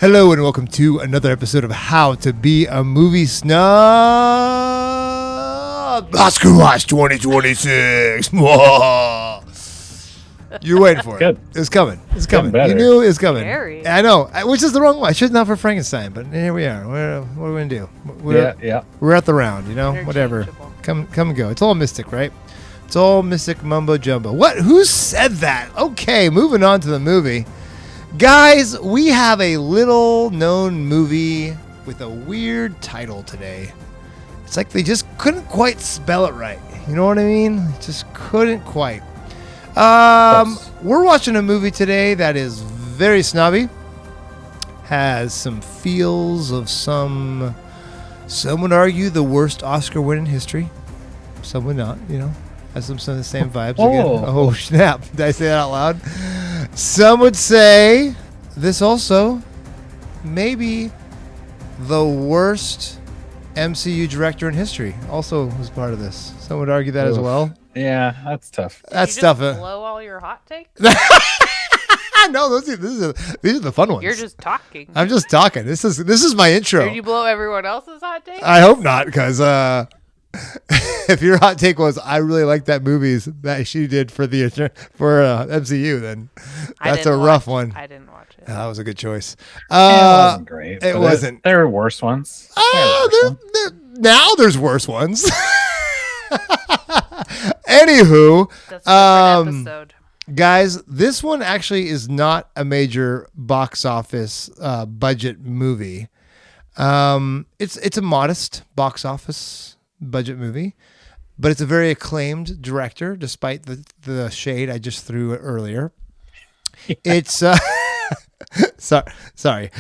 Hello and welcome to another episode of How to Be a Movie Snob. Oscar Watch 2026. You're waiting for it. Good. It's coming. It's coming. You knew it was coming. Scary. I know, which is the wrong one. I should not for Frankenstein, but here we are. What are we gonna do? We're at the round, whatever. Come and go. It's all mystic, right? It's all mystic mumbo jumbo. What? Who said that? Okay, moving on to the movie. Guys, we have a little known movie with a weird title today. It's like they just couldn't quite spell it right. You know what I mean? Just couldn't quite. We're watching a movie today that is very snobby. Has some feels of some would argue the worst Oscar win in history. Some would not, Has some of the same vibes again. Oh, snap. Did I say that out loud? Some would say this also maybe the worst MCU director in history also was part of this. Some would argue that as well. Yeah, that's tough. That's tough. Blow all your hot takes? No, these are the fun ones. You're just talking. I'm just talking. This is my intro. Did you blow everyone else's hot takes? I hope not, because if your hot take was I really like that movies that she did for MCU, then that's a rough one. I didn't watch it. That was a good choice. It wasn't great. It wasn't. There were worse ones. Now there's worse ones. Anywho, that's a different episode. Guys, this one actually is not a major box office budget movie. It's a modest box office budget movie, but it's a very acclaimed director, despite the shade I just threw earlier. Yeah. It's sorry.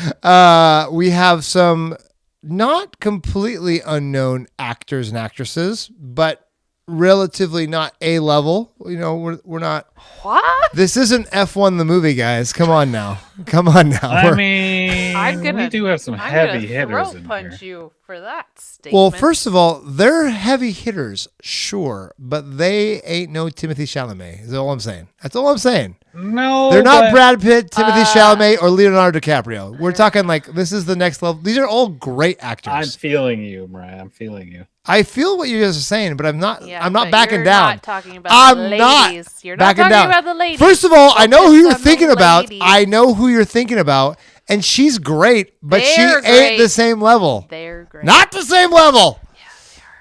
We have some not completely unknown actors and actresses, but relatively not A-level. We're not. What? This isn't F1 the movie, guys. Come on now. I mean, we do have some heavy hitters in punch here. You for that statement. Well, first of all, they're heavy hitters, sure, but they ain't no Timothée Chalamet. Is all I'm saying. That's all I'm saying. No, they're not Brad Pitt, Timothée Chalamet, or Leonardo DiCaprio. We're talking like this is the next level. These are all great actors. I'm feeling you, Mariah. I'm feeling you. I feel what you guys are saying, but I'm not. Yeah, I'm not backing down. Not talking about the ladies. You're not talking about the ladies. First of all, I know who you're thinking about. I know who you're thinking about, and she's great, but she ain't the same level. They're great. Not the same level. Yeah,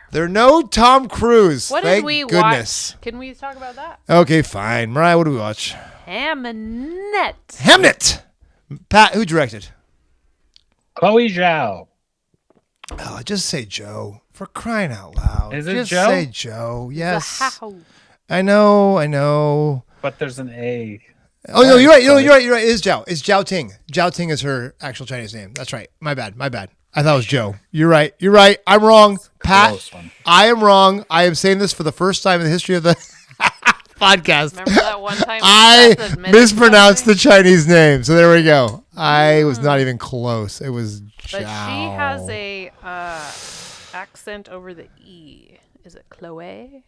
they're no Tom Cruise. What Thank did we goodness. watch? Can we talk about that? Okay, fine. Mariah, what do we watch? Hamnet. Pat, who directed? Chloe Zhao. Oh, just say Joe. For crying out loud. Is it just Joe? Say Joe. Yes. I know. But there's an A. Oh, no, you're right. You're right. It is Zhao. It's Zhao Ting. Zhao Ting is her actual Chinese name. That's right. My bad. I thought it was Joe. You're right. I'm wrong. Pat, I am wrong. I am saying this for the first time in the history of the podcast. Remember that one time I mispronounced the Chinese name. So there we go. I was not even close. It was Zhao. But she has a accent over the E. Is it Chloe?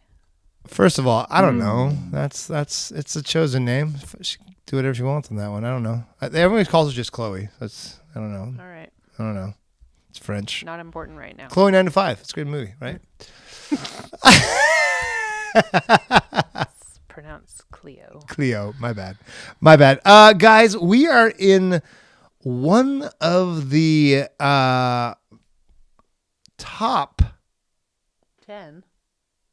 First of all, I don't know. That's it's a chosen name. She can do whatever she wants on that one. I don't know. Everybody calls her just Chloe. I don't know. All right. I don't know. It's French. Not important right now. Chloe 9 to 5. It's a good movie, right? It's pronounced Cleo. Cleo. My bad. Guys, we are in one of the top 10.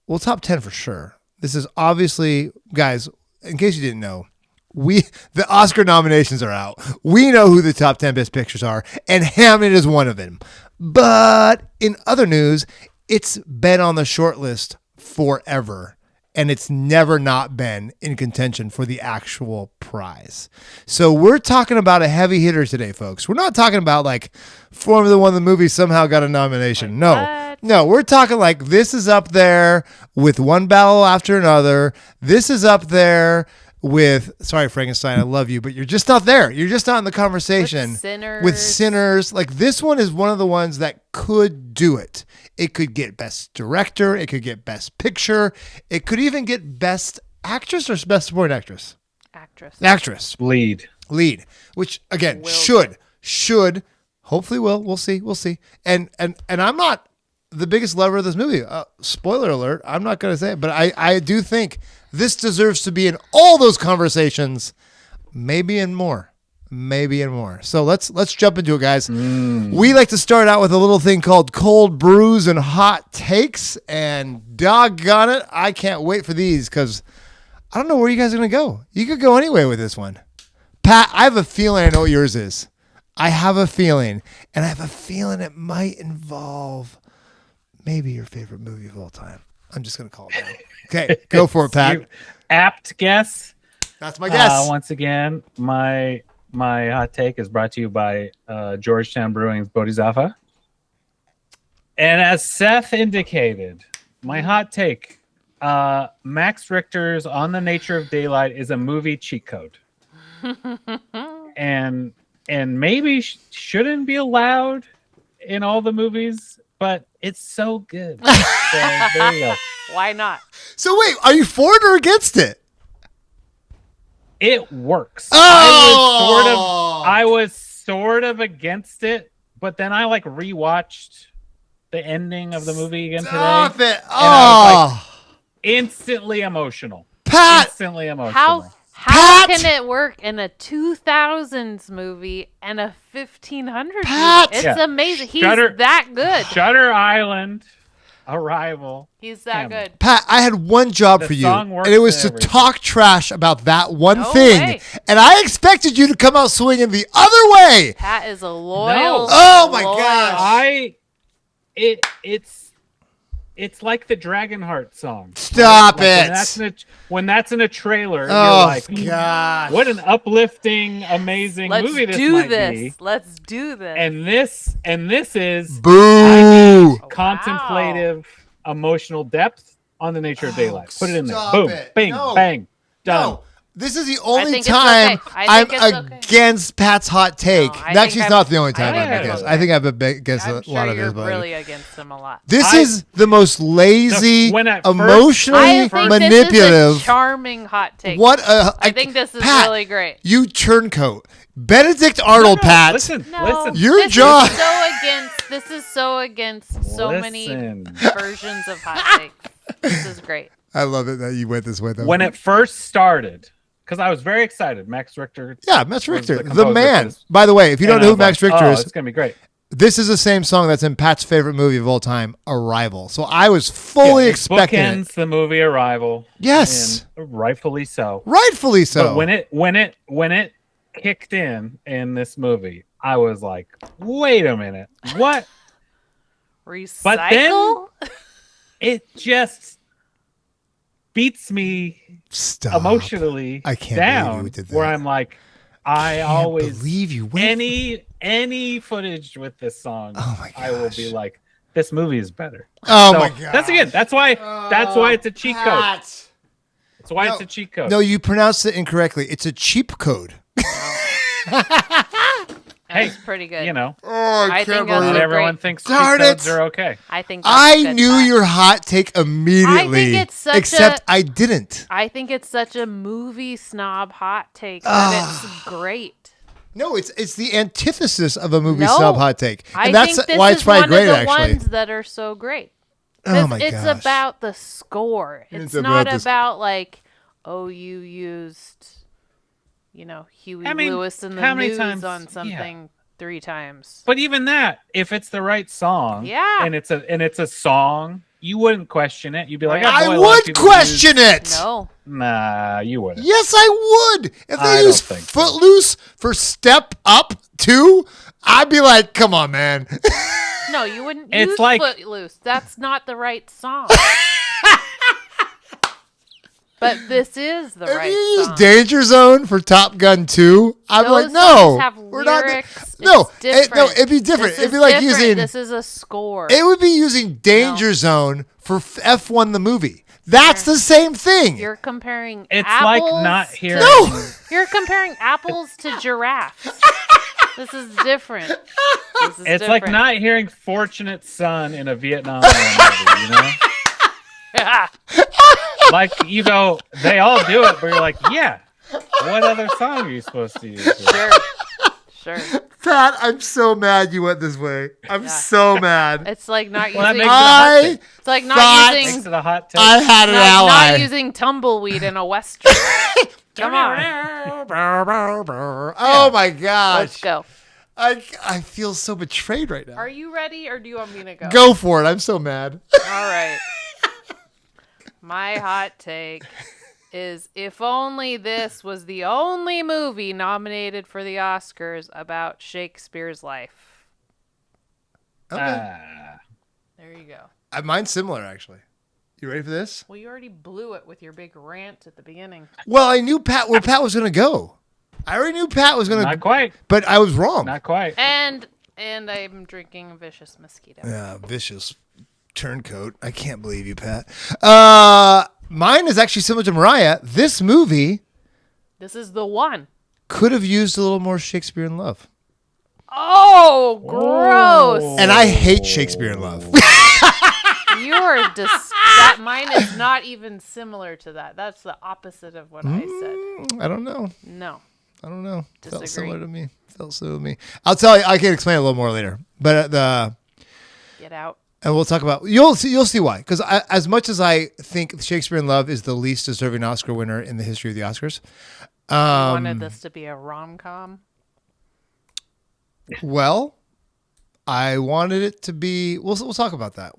Well, top 10 for sure. This is obviously, guys, in case you didn't know, the Oscar nominations are out. We know who the top 10 best pictures are, and Hamnet is one of them. But in other news, it's been on the short list forever, and it's never not been in contention for the actual prize. So we're talking about a heavy hitter today, folks. We're not talking about like Formula One, the movie somehow got a nomination. No, we're talking like this is up there with One Battle After Another. This is up there with, sorry, Frankenstein, I love you, but you're just not there. You're just not in the conversation. With Sinners. Like this one is one of the ones that could do it. It could get Best Director. It could get Best Picture. It could even get Best Actress or Best Supporting Actress? Actress. Actress. Lead. Which, again, should should, hopefully we'll see. And I'm not the biggest lover of this movie. Spoiler alert, I'm not going to say it, but I do think this deserves to be in all those conversations, maybe and more. So let's jump into it, guys. We like to start out with a little thing called cold brews and hot takes, and doggone it, I can't wait for these because I don't know where you guys are going to go. You could go anyway with this one. Pat, I have a feeling I know what yours is. I have a feeling it might involve maybe your favorite movie of all time. I'm just going to call it now. Okay, go for it, Pat. Apt guess. That's my guess. Once again, my hot take is brought to you by Georgetown Brewing's Bodhisattva. And as Seth indicated, my hot take, Max Richter's On the Nature of Daylight is a movie cheat code. and maybe shouldn't be allowed in all the movies, but it's so good. So there you go. Why not? So wait, are you for it or against it? It works. Oh! I was sort of against it, but then I rewatched the ending of the movie again today. Stop it! And I was instantly emotional. Pat! Instantly emotional. How can it work in a 2000s movie and a 1500s movie? It's amazing. He's that good. Shutter Island, Arrival. He's that good. Pat, I had one job for you, and it was to talk trash about that one thing. And I expected you to come out swinging the other way. Pat is a loyal. Oh my gosh! It's like the Dragonheart song. Stop it! When that's in a trailer, you're like, gosh, what an uplifting, amazing movie this might be. Let's do this. And this is boo, contemplative, emotional depth on the nature of daylight. Put it in there. Boom, bing, no. Bang, done. No. This is the only time I'm against Pat's hot take. Actually, it's not the only time I'm against. I think I've been against a lot of his. You're really against him a lot. This is the most lazy, emotionally manipulative, this is a charming hot take. I think this is Pat, really great. You turncoat. Benedict Arnold, Pat. Listen. Your job. This is so against so many versions of hot takes. This is great. I love it that you went this way, though. When it first started, because I was very excited. Max Richter. Yeah, Max Richter. The man. By the way, if you don't know who Max Richter is, it's going to be great. This is the same song that's in Pat's favorite movie of all time, Arrival. So I was fully expecting it. Bookends the movie Arrival. Yes. Rightfully so. Rightfully so. But when it kicked in this movie, I was like, wait a minute. What? Recycle? But then it just beats me emotionally down, where I'm like, I always believe you. Any footage with this song, I will be like, this movie is better. Oh my god! That's why it's a cheat code. That's why it's a cheat code. No, you pronounced it incorrectly. It's a cheap code. That's pretty good. You know, I think not everyone thinks cheat codes are okay. I think I knew your hot take immediately. Except I didn't. I think it's such a movie snob hot take that it's great. No, it's the antithesis of a movie snob hot take, and that's why it's probably great. Actually, ones that are so great. Oh my gosh! It's about the score. It's not about like, you used. Huey Lewis in the news on something 3 times. But even that, if it's the right song, and it's a song, you wouldn't question it. You'd be like, I would question it. No, nah, you wouldn't. Yes, I would. If they use Footloose for Step Up 2, I'd be like, come on, man. No, you wouldn't use Footloose. That's not the right song. But this is the right song. If you use Danger Zone for Top Gun 2, I'm like, no. We're not. No, it'd be different. It'd be like using. This is a score. It would be using Danger Zone for F1 the movie. That's the same thing. You're comparing it's apples. Like not hearing. No. You're comparing apples to giraffes. This is different. It's like not hearing Fortunate Son in a Vietnam movie, you know? Yeah. Like, you go, they all do it, but you're like, yeah. What other song are you supposed to use? Sure. Pat, I'm so mad you went this way. I'm so mad. It's like not Well, using. It's like not using. Makes it a hot take. I had an ally. Not using tumbleweed in a western. Come on. Oh my gosh. Let's go. I feel so betrayed right now. Are you ready, or do you want me to go? Go for it. I'm so mad. All right. My hot take is if only this was the only movie nominated for the Oscars about Shakespeare's life. Okay. There you go. Mine's similar, actually. You ready for this? Well, you already blew it with your big rant at the beginning. Well, I knew where Pat was going to go. I already knew Pat was going to... Not quite. But I was wrong. Not quite. And I'm drinking Vicious Mosquito. Yeah, Vicious Turncoat. I can't believe you, Pat. Mine is actually similar to Mariah. This movie... This is the one. Could have used a little more Shakespeare in Love. Oh, gross. And I hate Shakespeare in Love. That mine is not even similar to that. That's the opposite of what I said. I don't know. No. I don't know. Disagree. Felt similar to me. I'll tell you. I can explain it a little more later. But Get out. And we'll talk about. You'll see why. Because as much as I think Shakespeare in Love is the least deserving Oscar winner in the history of the Oscars, you wanted this to be a rom-com. Well, I wanted it to be. We'll talk about that.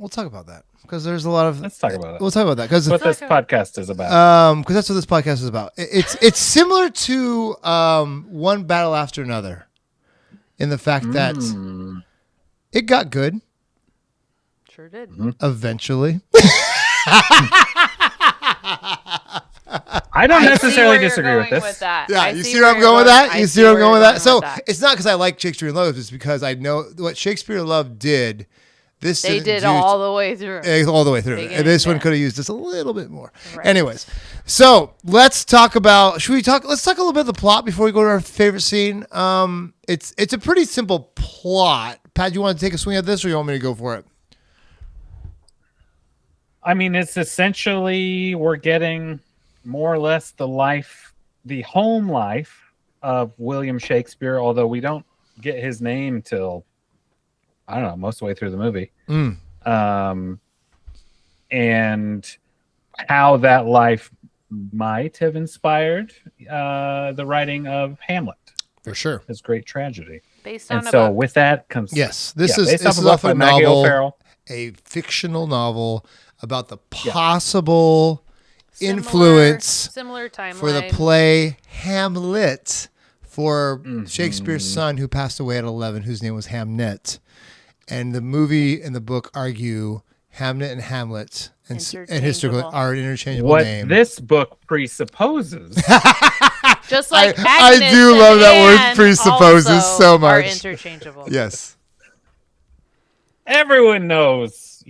Because there's a lot of. Let's talk about it. We'll talk about that because what this podcast is about. Because that's what this podcast is about. It's similar to One Battle After Another, in the fact that it got good. Sure did. Eventually. I don't necessarily disagree with this. Yeah, you see where I'm going with that? You see where I'm going with that? So it's not because I like Shakespeare in Love. It's because I know what Shakespeare in Love did. They did all the way through. All the way through. And this one could have used just a little bit more. Right. Anyways, so let's talk about. Let's talk a little bit of the plot before we go to our favorite scene. It's a pretty simple plot. Pat, do you want to take a swing at this, or you want me to go for it? I mean, it's essentially we're getting more or less the home life of William Shakespeare, although we don't get his name till, I don't know, most of the way through the movie. And how that life might have inspired the writing of Hamlet. For sure. His great tragedy. Based on so with that comes... This is off a novel, a fictional novel about the possible influence similar timeline for the play Hamlet for Shakespeare's son who passed away at 11, whose name was Hamnet. And the movie and the book argue Hamnet and Hamlet and historical are an interchangeable name. What this book presupposes. Just like I do love that word presupposes so much. Are interchangeable. Yes. Everyone knows,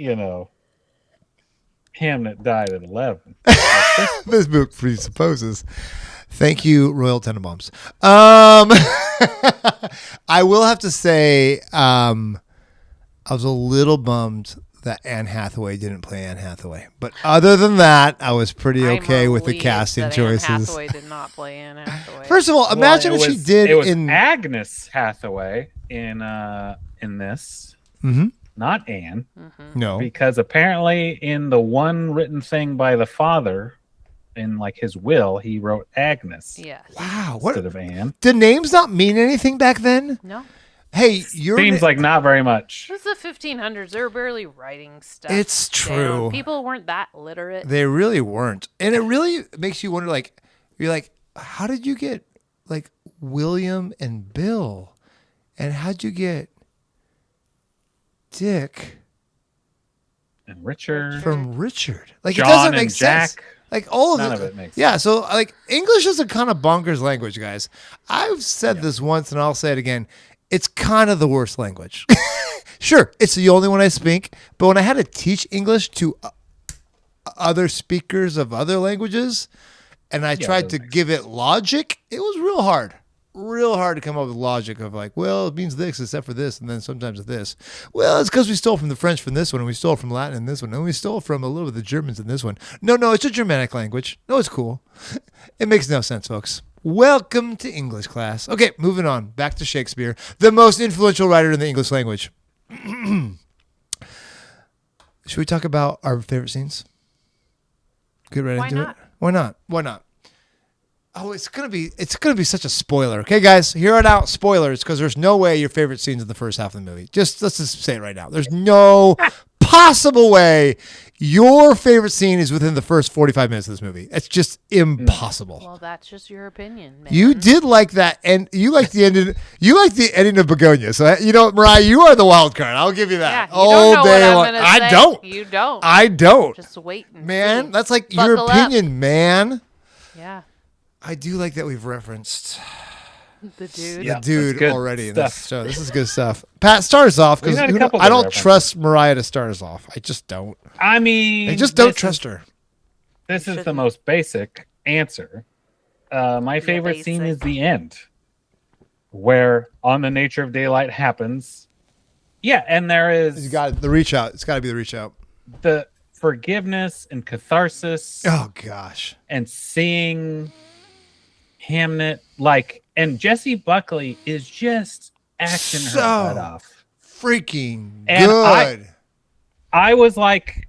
Hamnet died at 11. This book presupposes. Thank you, Royal Tenenbaums. I will have to say, I was a little bummed that Anne Hathaway didn't play Anne Hathaway. But other than that, I was pretty okay with the casting choices. Anne Hathaway did not play Anne Hathaway. First of all, imagine if she did. It was Agnes Hathaway in this. Mm-hmm. Not Anne. Mm-hmm. No. Because apparently in the one written thing by the father, in like his will, he wrote Agnes. Yes. Wow. Instead of Anne. Did names not mean anything back then? No. Hey, seems like not very much. It was the 1500s. They were barely writing stuff. It's true. People weren't that literate. They really weren't. And it really makes you wonder, you're like, how did you get, William and Bill? And how'd you get Dick and Richard from Richard? John it doesn't make and Jack. sense. All of None of it makes sense. Yeah, so English is a kind of bonkers language, guys. I've said this once and I'll say it again. It's kind of the worst language. Sure, it's the only one I speak, but when I had to teach English to other speakers of other languages and I tried to give it logic, it was real hard. Real hard to come up with logic of it means this except for this, and then sometimes this. Well, it's because we stole from the French from this one, and we stole from Latin in this one, and we stole from a little bit of the Germans in this one. No, it's a Germanic language. No, it's cool. It makes no sense, folks. Welcome to English class. Okay, moving on. Back to Shakespeare, the most influential writer in the English language. Should we talk about our favorite scenes? Get right into it. Why not? Why not? Oh, it's gonna be such a spoiler. Okay, guys, here on out spoilers because there's no way your favorite scene's in the first half of the movie. Let's just say it right now. There's no possible way your favorite scene is within the first 45 minutes of this movie. It's just impossible. Well, that's just your opinion, man. You did like that, and you like the ending. You like the ending of Begonia. So Mariah, you are the wild card. I'll give you that. Yeah, all day long. I don't. You don't. I don't. Just wait, man. See. That's like Buckle your opinion, up. Man. Yeah. I do like that we've referenced the dude. The dude already in this show. This is good stuff. Pat, start us off because I don't trust Mariah to start us off. I just don't. I mean, I just don't trust her. This is the most basic answer. My favorite scene is the end, where On the Nature of Daylight happens. Yeah, and there is... You got the reach out. It's got to be the reach out. The forgiveness and catharsis. Oh, gosh. And seeing Hamnet, and Jessie Buckley is just acting her butt off. Freaking and good. I was like...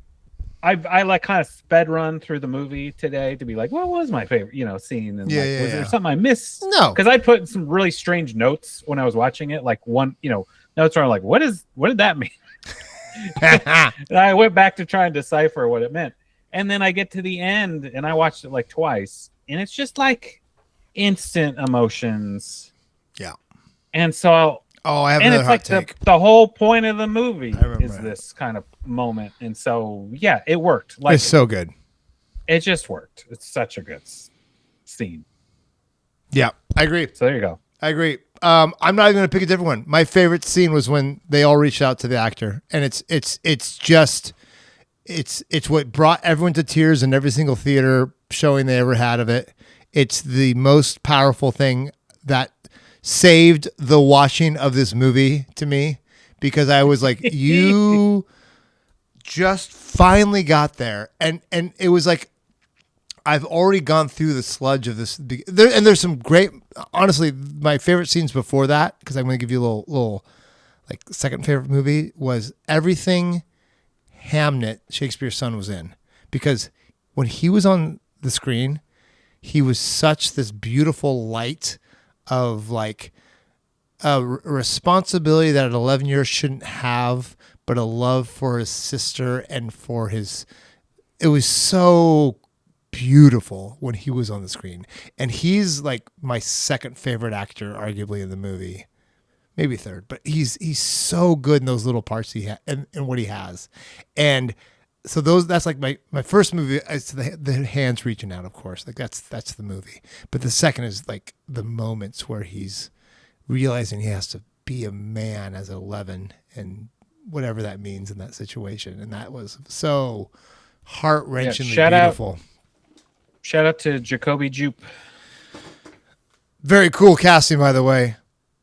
I kind of sped run through the movie today to be like, what was my favorite, scene? And was there something I missed? No, because I put some really strange notes when I was watching it. Like notes where I'm like, what did that mean? And I went back to try and decipher what it meant. And then I get to the end and I watched it like twice, and it's just like instant emotions. Yeah. And so I have another hot take. The whole point of the movie is this kind of moment. And so, yeah, it worked. It's so good. It just worked. It's such a good scene. Yeah, I agree. So there you go. I agree. I'm not even going to pick a different one. My favorite scene was when they all reached out to the actor. And it's what brought everyone to tears in every single theater showing they ever had of it. It's the most powerful thing that saved the watching of this movie to me, because I was like, you just finally got there. And it was like, I've already gone through the sludge of this. And there's some great, honestly, my favorite scenes before that, because I'm going to give you a little second favorite movie, was everything Hamnet, Shakespeare's son, was in. Because when he was on the screen, he was such this beautiful light of a responsibility that at 11 years shouldn't have, but a love for his sister and for it was so beautiful when he was on the screen. And he's like my second favorite actor, arguably, in the movie, maybe third, but he's so good in those little parts he has and what he has. And so that's like my first movie is the hands reaching out, of course. That's the movie. But the second is like the moments where he's realizing he has to be a man as 11 and whatever that means in that situation. And that was so heart-wrenchingly beautiful. Shout out to Jacoby Jupe. Very cool casting, by the way.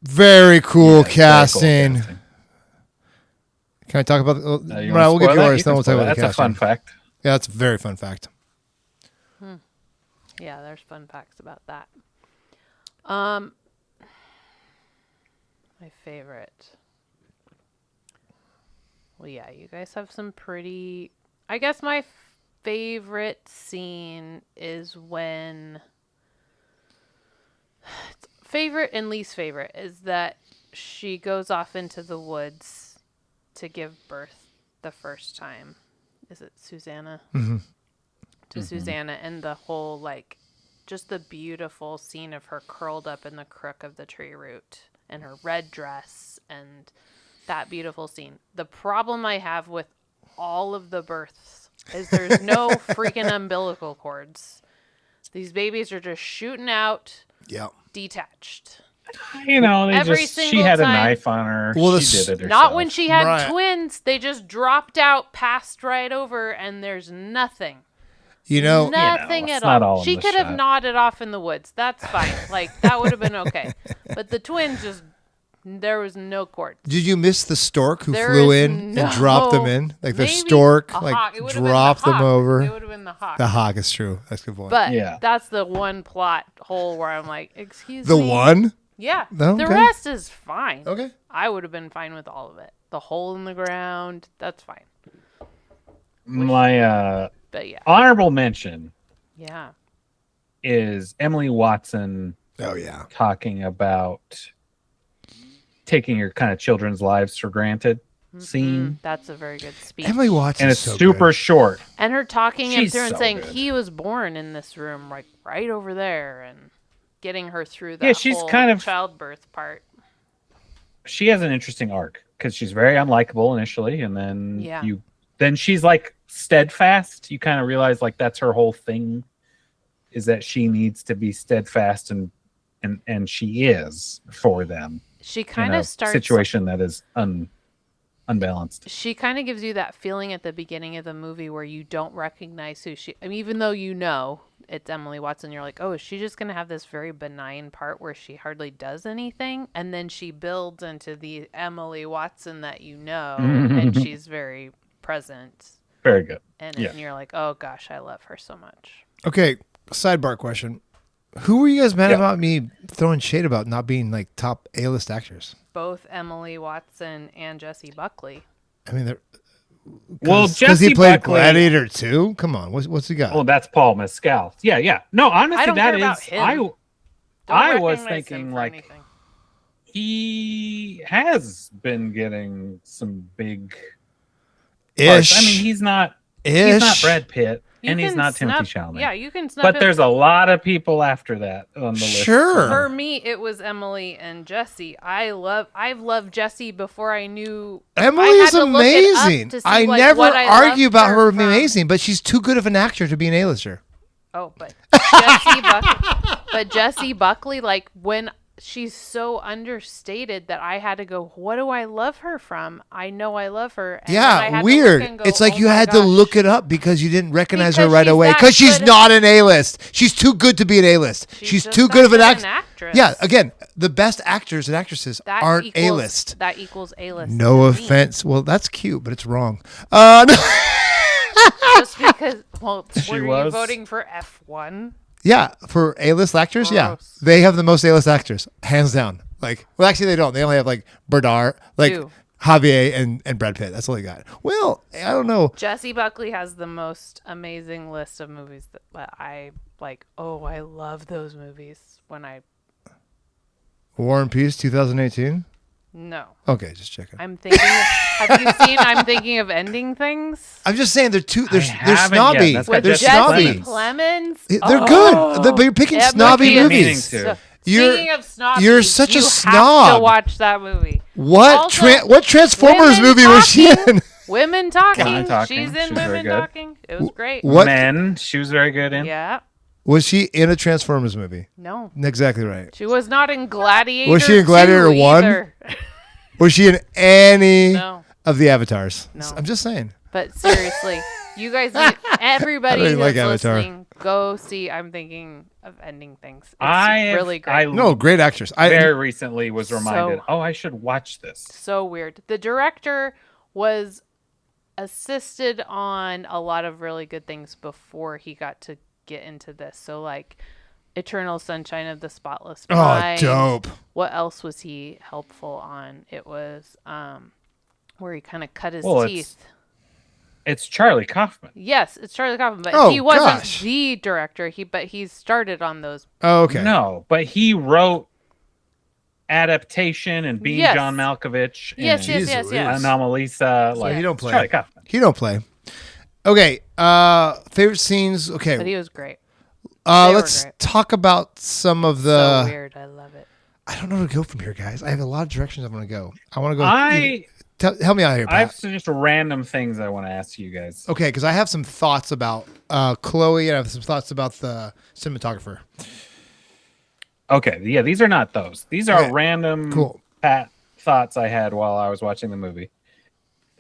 Very cool casting. Can I talk about we'll get yours, then we'll talk about the casting. That's a fun fact. Yeah, that's a very fun fact. Yeah, there's fun facts about that. My favorite. Well, yeah, you guys have some pretty... I guess my favorite scene is when... Favorite and least favorite is that she goes off into the woods to give birth the first time. Is it Susanna? Mm-hmm. To Susanna, and the whole just the beautiful scene of her curled up in the crook of the tree root and her red dress and that beautiful scene. The problem I have with all of the births is there's no freaking umbilical cords. These babies are just shooting out, detached. She had a knife on her. Well, she did it herself. Not when she had twins. They just dropped out, passed right over, and there's nothing. Nothing at all. She could have nodded off in the woods. That's fine. That would have been okay. But the twins just There was no courts. Did you miss the stork who flew in and dropped them in? Like the stork, dropped them over. It would have been the hawk. The hawk is true. That's a good point. But that's the one plot hole where I'm like, excuse me. The one? Yeah. Okay. The rest is fine. Okay. I would have been fine with all of it. The hole in the ground, that's fine. My but yeah. honorable mention. Yeah. Is Emily Watson. Oh yeah. Talking about taking your kind of children's lives for granted scene. That's a very good speech. Emily Watson, and it's so super good. Short. And her talking him through and saying good. He was born in this room, like right over there, and getting her through that she's whole kind of childbirth part. She has an interesting arc because she's very unlikable initially, and then then she's like steadfast. You kind of realize like that's her whole thing, is that she needs to be steadfast and she is for them. She kind of starts situation that is unbalanced. She kind of gives you that feeling at the beginning of the movie where you don't recognize who she. I mean, even though you know it's Emily Watson, you're like, oh, is she just gonna have this very benign part where she hardly does anything, and then she builds into the Emily Watson that you know, and she's very present. Very good. And you're like, oh gosh, I love her so much. Okay, sidebar question. Who were you guys mad about me throwing shade about not being like top A-list actors? Both Emily Watson and Jessie Buckley. I mean, Jessie he played Buckley, Gladiator too. Come on, what's he got? Well, that's Paul Mescal. Yeah. No, honestly, that is. I was thinking like anything. He has been getting some big. Parts. I mean, he's not Brad Pitt. And he's not Timothée Chalamet. Yeah, you can snub But there's a lot of people after that on the list. Sure. For me, it was Emily and Jessie. I've loved Jessie before I knew. Emily is amazing. I never argue about her being amazing, but she's too good of an actor to be an A-lister. Oh, but Jessie Buckley, like when she's so understated that I had to go, what do I love her from? I know I love her. And weird. It's like you had to look it up because you didn't recognize her right away. Because she's not an A-list. She's too good to be an A-list. She's too good of an actress. Yeah, again, the best actors and actresses aren't A-list. That equals A-list. No offense. Well, that's cute, but it's wrong. Just because, were you voting for F1? Yeah, for A-list actors, they have the most A-list actors, hands down. Like, well, actually, they don't. They only have like Bernard, like Javier and Brad Pitt. That's all they got. Well, I don't know. Jessie Buckley has the most amazing list of movies that I like. Oh, I love those movies. War and Peace, 2018. No. Okay, just checking. I'm thinking. Have you seen? I'm thinking of ending things. I'm just saying they're snobby. With they're Jesse Plemons. They're good. But you're picking snobby movies. Speaking of snobby, you're such a snob. You have to watch that movie. What Transformers movie was she in? Women Talking. She's in Women Talking. It was great. Men. She was very good in. Yeah. Was she in a Transformers movie? No. Exactly right. She was not in Gladiator. Was she in Gladiator 1? Was she in any of the Avatars? No. I'm just saying. But seriously, you guys need everybody who's listening, go see I'm Thinking of Ending Things. It's really great. Great actress. I very recently was reminded, I should watch this. So weird. The director was assisted on a lot of really good things before he got to get into this. So like Eternal Sunshine of the Spotless Mind. Oh, dope. What else was he helpful on? It was where he kind of cut his teeth. It's Charlie Kaufman. Yes, it's Charlie Kaufman, but he wasn't the director. But he started on those. Oh, okay. No, but he wrote Adaptation and Being John Malkovich. Yes. Anomalisa. Like, he don't play. Charlie Kaufman. He don't play. Okay. Favorite scenes. Okay. But he was great. Let's talk about some of the. So weird. I love it. I don't know where to go from here, guys. I have a lot of directions I want to go. I want to go. Help me out here, Pat. I have just random things I want to ask you guys. Okay, because I have some thoughts about Chloe and I have some thoughts about the cinematographer. Okay, yeah, these are not those. These are random Pat thoughts I had while I was watching the movie.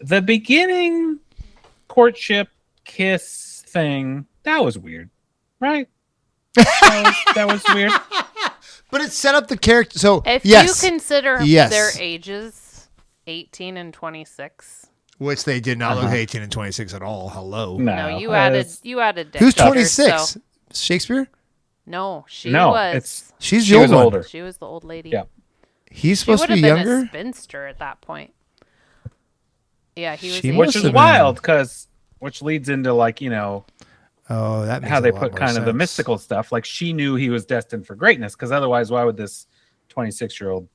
The beginning courtship kiss thing, that was weird, right? That was weird. But it set up the character. So if you consider their ages, 18 and 26. Which they did not look 18 and 26 at all. Hello. No, you added Who's 26? So. Shakespeare? No, she was. She was older. She was the old lady. Yeah. He's supposed to be younger? She would have been a spinster at that point. Yeah, he was. Which is wild, which leads into like, oh, that makes how they put kind of the mystical stuff. Like she knew he was destined for greatness, because otherwise, why would this 26-year-old,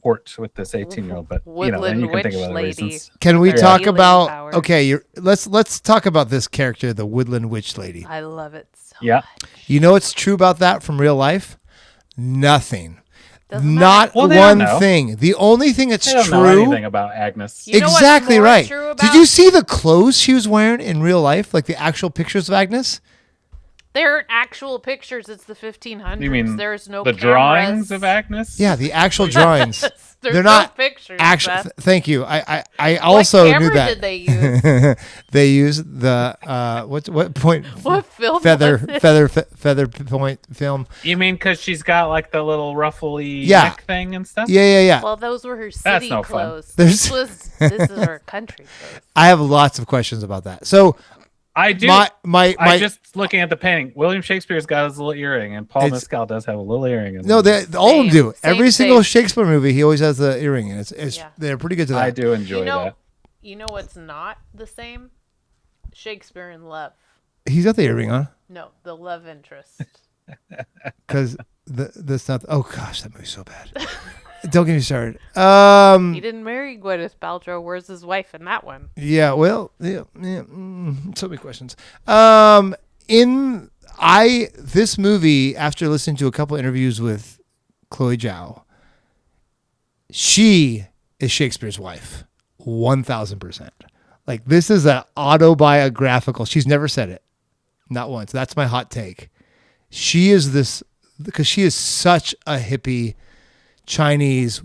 court with this 18-year-old? But then you can think of other reasons. Can we talk about? Okay, let's talk about this character, the Woodland Witch Lady. I love it so much. You know what's true about that from real life? Nothing. Not one thing. The only thing that's true. Know anything about Agnes? Exactly right. Did you see the clothes she was wearing in real life? Like the actual pictures of Agnes? They're actual pictures. It's the 1500s. You mean there's no the cameras. Drawings of Agnes? Yeah, the actual drawings. They're not pictures. Thank you. I also knew that. What camera did they use? They used the what point? What film? Feather point film. You mean because she's got like the little ruffly neck thing and stuff? Yeah. Well, those were her city clothes. Fun. This is her country clothes. I have lots of questions about that. So. I do. I just looking at the painting. William Shakespeare's got his little earring, and Paul Mescal does have a little earring. No, all of them do. Every single Shakespeare movie, he always has the earring, and they're pretty good to that. I do enjoy that. You know what's not the same? Shakespeare in Love. He's got the earring on. No, the love interest. Because that's not. Oh gosh, that movie's so bad. Don't get me started. He didn't marry Gwyneth Paltrow. Where's his wife in that one? Yeah, well, so many questions. This movie, after listening to a couple interviews with Chloe Zhao, she is Shakespeare's wife, 1,000%. Like this is an autobiographical. She's never said it, not once. That's my hot take. She is this because she is such a hippie. Chinese,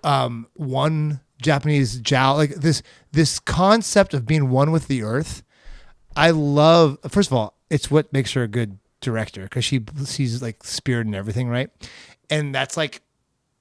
one Japanese Zhao, like this concept of being one with the earth. I love. First of all, it's what makes her a good director because she's like spirit and everything, right? And that's like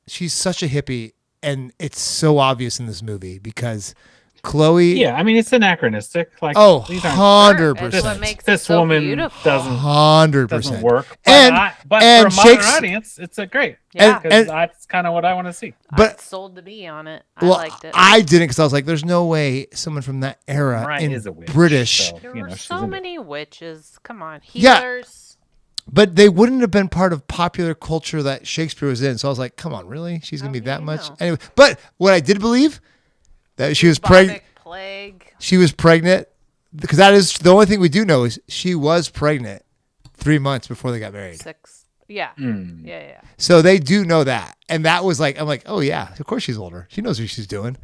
she's such a hippie, and it's so obvious in this movie because Chloe. Yeah, I mean it's anachronistic. Like 100%. This woman beautiful. doesn't 100% work. But for a modern audience, it's a great. Yeah, because that's kind of what I want to see. But sold to me on it. I liked it. I didn't because I was like, "There's no way someone from that era in is a witch, British." So, there were so many witches. Come on, healers. Yeah. But they wouldn't have been part of popular culture that Shakespeare was in. So I was like, "Come on, really? She's gonna be that much?" Anyway, but what I did believe. That she was pregnant. She was pregnant because that is the only thing we do know is she was pregnant 3 months before they got married. 6. Yeah. Yeah. So they do know that, and that was like I'm like, oh yeah, of course she's older. She knows what she's doing.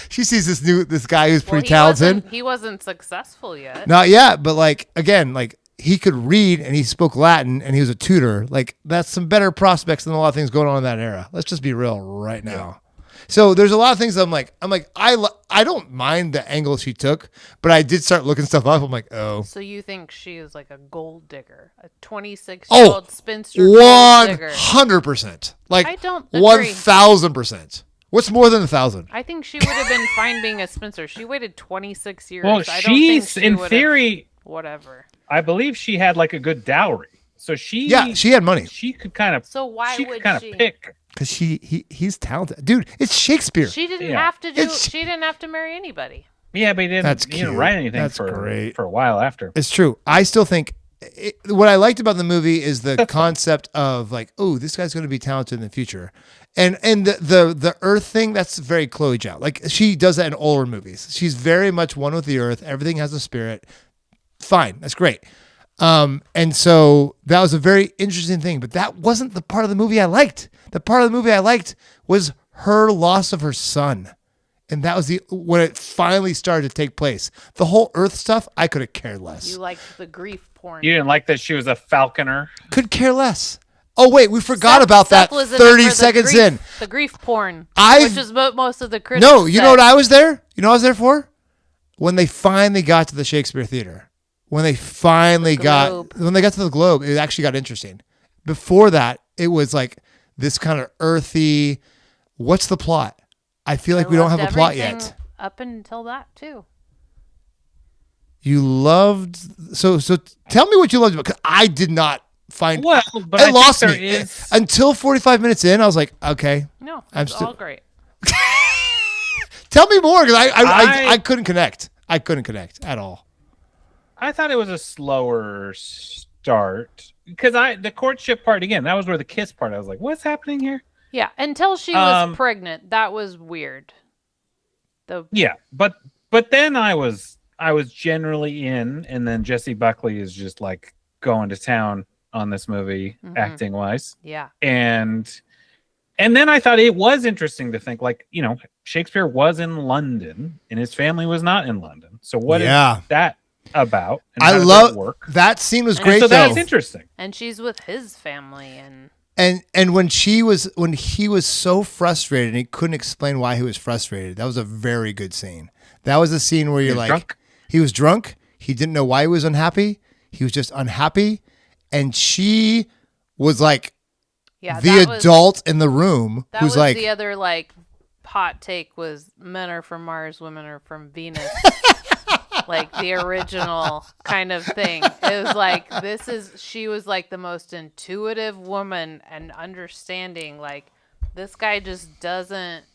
She sees this guy who's pretty talented. He wasn't successful yet. Not yet, but like again, like he could read and he spoke Latin and he was a tutor. Like that's some better prospects than a lot of things going on in that era. Let's just be real right now. Yeah. So there's a lot of things I'm like I don't mind the angle she took, but I did start looking stuff up. I'm like, oh. So you think she is like a gold digger, a 26-year-old spinster? 100%. Like I don't 1,000%. What's more than 1,000? I think she would have been fine being a spinster. She waited 26 years. Well, she's in theory. Whatever. I believe she had like a good dowry, so she had money. She could kind of. So why would she pick? Because he's talented, dude. It's Shakespeare. She didn't have to do. She didn't have to marry anybody. Yeah, but he didn't write anything for a while after. It's true. I still think what I liked about the movie is the concept of like, oh, this guy's going to be talented in the future, and the Earth thing. That's very Chloe Zhao. Like she does that in all her movies. She's very much one with the Earth. Everything has a spirit. Fine, that's great. And so that was a very interesting thing, but that wasn't the part of the movie I liked. The part of the movie I liked was her loss of her son. And that was when it finally started to take place. The whole Earth stuff, I could have cared less. You liked the grief porn. You didn't like that she was a falconer? Could care less. Oh, wait, we forgot about that 30 seconds in. The grief porn, which is what most of the critics No, you know what I was there? You know what I was there for? When they finally got to the Shakespeare Theater. when they finally got to the globe, it actually got interesting. Before that, it was like this kind of earthy. What's the plot? I feel like we don't have a plot yet. Up until that too. You loved so tell me what you loved, because I did not find. Well, but it lost me until 45 minutes in. I was like, okay, no, it's all great. Tell me more, because I couldn't connect. I couldn't connect at all. I thought it was a slower start because the courtship part again. That was where the kiss part. I was like, what's happening here? Yeah, until she was pregnant, that was weird. Yeah, but then I was generally in, and then Jessie Buckley is just like going to town on this movie, acting wise. Yeah, and then I thought it was interesting to think, like, you know, Shakespeare was in London and his family was not in London. So what is that about? And I love that scene was great. So that's interesting. And she's with his family and when he was so frustrated and he couldn't explain why he was frustrated, that was a very good scene. That was a scene where you're like, drunk? He was drunk. He didn't know why he was unhappy. He was just unhappy. And she was like the adult in the room who's like, the other like hot take was men are from Mars, women are from Venus. Like the original kind of thing. It was like, she was like the most intuitive woman and understanding. Like, this guy just doesn't,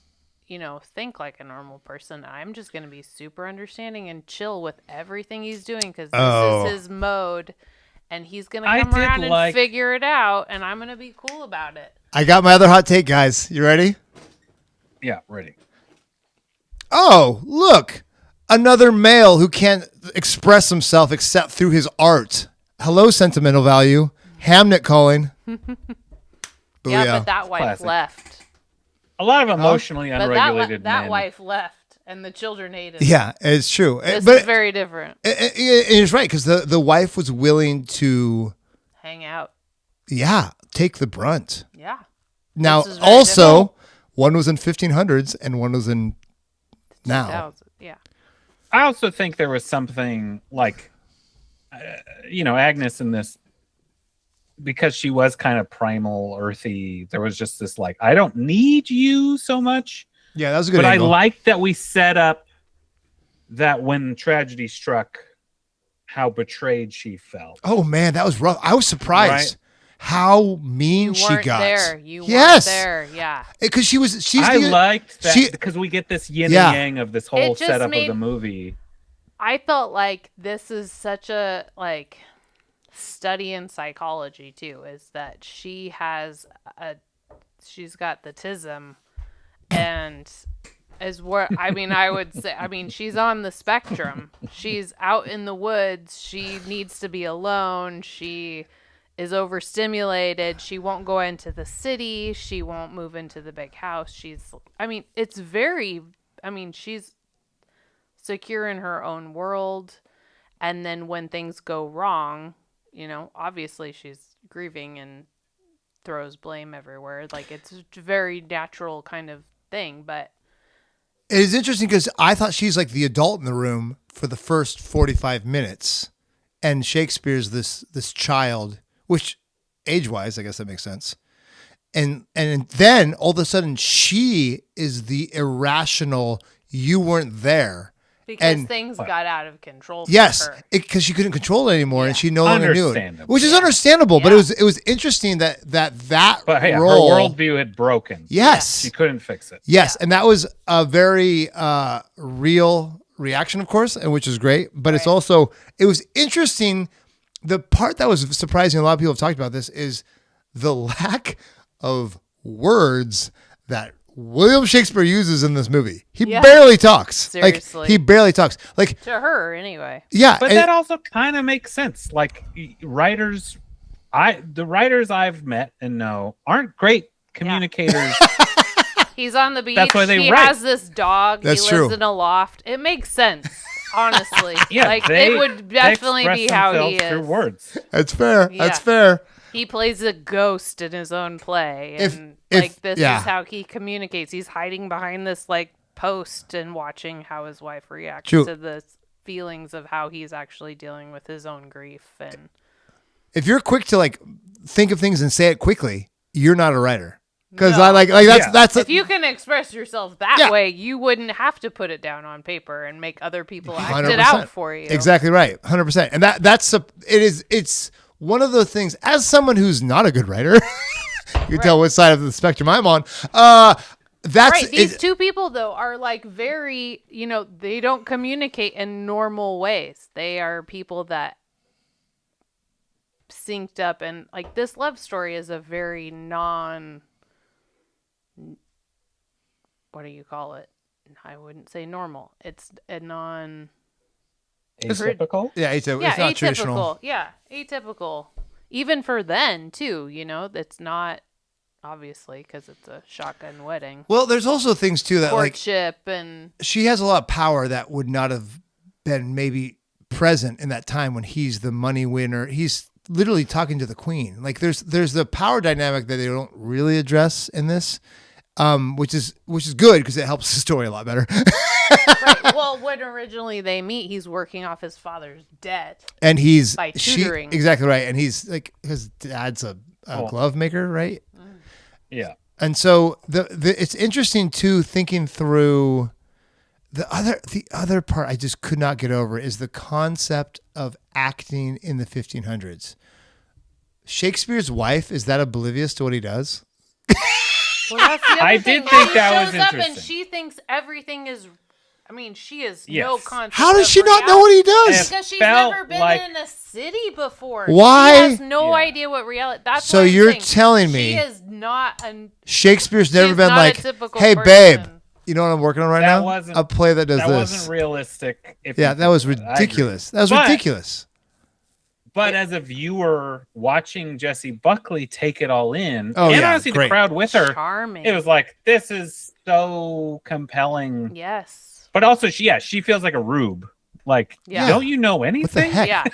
think like a normal person. I'm just going to be super understanding and chill with everything he's doing because this is his mode. And he's going to come around and figure it out. And I'm going to be cool about it. I got my other hot take, guys. You ready? Yeah, ready. Oh, look. Another male who can't express himself except through his art. Hello, sentimental value. Hamnet calling. Yeah, but that wife left. A lot of emotionally unregulated men. That wife left, and the children hated him. Yeah, it's true. This is very different. It's right, because the wife was willing to... hang out. Yeah, take the brunt. Yeah. Now, also, one was in 1500s and one was in now. Yeah. I also think there was something like, Agnes in this, because she was kind of primal, earthy. There was just this like, I don't need you so much. Yeah, that was a good angle. I liked that we set up that when tragedy struck, how betrayed she felt. Oh man, that was rough. I was surprised. Right? How mean she got. You weren't there. Yeah. Because I liked that because we get this yin and yang of this whole setup of the movie. I felt like this is such a study in psychology too, is that she's got the tism, and I would say, she's on the spectrum. She's out in the woods. She needs to be alone. She is overstimulated. She won't go into the city. She won't move into the big house. She's secure in her own world. And then when things go wrong, obviously she's grieving and throws blame everywhere. Like, it's a very natural kind of thing, but it is interesting because I thought she's like the adult in the room for the first 45 minutes, and Shakespeare's this child, which age-wise, I guess that makes sense. And then all of a sudden she is the irrational, you weren't there. Because things got out of control for her. Because she couldn't control it anymore, and she no longer knew it. Which is understandable, but it was interesting that but hey, role, her worldview had broken. Yes. She couldn't fix it. Yes, and that was a very real reaction, of course, and which is great. But it was interesting. The part that was surprising, a lot of people have talked about this, is the lack of words that William Shakespeare uses in this movie. He barely talks. Seriously. Like, he barely talks. Like, to her, anyway. Yeah. But that also kind of makes sense. Like, the writers I've met and know aren't great communicators. He's on the beach. That's why they he write. Has this dog. That's he true. lives in a loft. It makes sense. Honestly, it would definitely be how he is. Through words. That's fair. Yeah. That's fair. He plays a ghost in his own play, and this is how he communicates. He's hiding behind this post and watching how his wife reacts to this feelings of how he's actually dealing with his own grief. And if you're quick to like think of things and say it quickly, you're not a writer. Because I like that's if you can express yourself that way, you wouldn't have to put it down on paper and make other people act it out for you. Exactly right, 100%. And it's one of those things. As someone who's not a good writer, you can tell what side of the spectrum I'm on. That's right. These two people, though, are like very, they don't communicate in normal ways. They are people that synced up, and like this love story is a very what do you call it? I wouldn't say normal. It's a atypical? Yeah, it's not traditional. Yeah, atypical. Even for then, too, that's not... Obviously, because it's a shotgun wedding. Well, there's also things too that courtship and she has a lot of power that would not have been maybe present in that time when he's the money winner. He's literally talking to the queen. Like there's the power dynamic that they don't really address in this, which is good because it helps the story a lot better. Right. Well, when originally they meet, he's working off his father's debt, and he's by tutoring. Exactly right, and he's like his dad's a glove maker, right? Yeah. And so it's interesting too, thinking through the other part I just could not get over is the concept of acting in the 1500s. Shakespeare's wife, is that oblivious to what he does? Well, that's the other I thing. did think that was She shows up interesting. and she thinks everything is... I mean, she has no concept. How does she not know what he does? Because she's never been in a city before. Why? She has no idea what reality... That's so you're telling me... She is not... Shakespeare's never been like, hey, person. babe, you know what I'm working on right now? A play that does this. That wasn't realistic. That was ridiculous. That was ridiculous. But as a viewer watching Jessie Buckley take it all in, honestly the crowd with her, charming. It was like, this is so compelling. Yes. But also, she feels like a rube. Like, don't you know anything? What the heck? Yeah.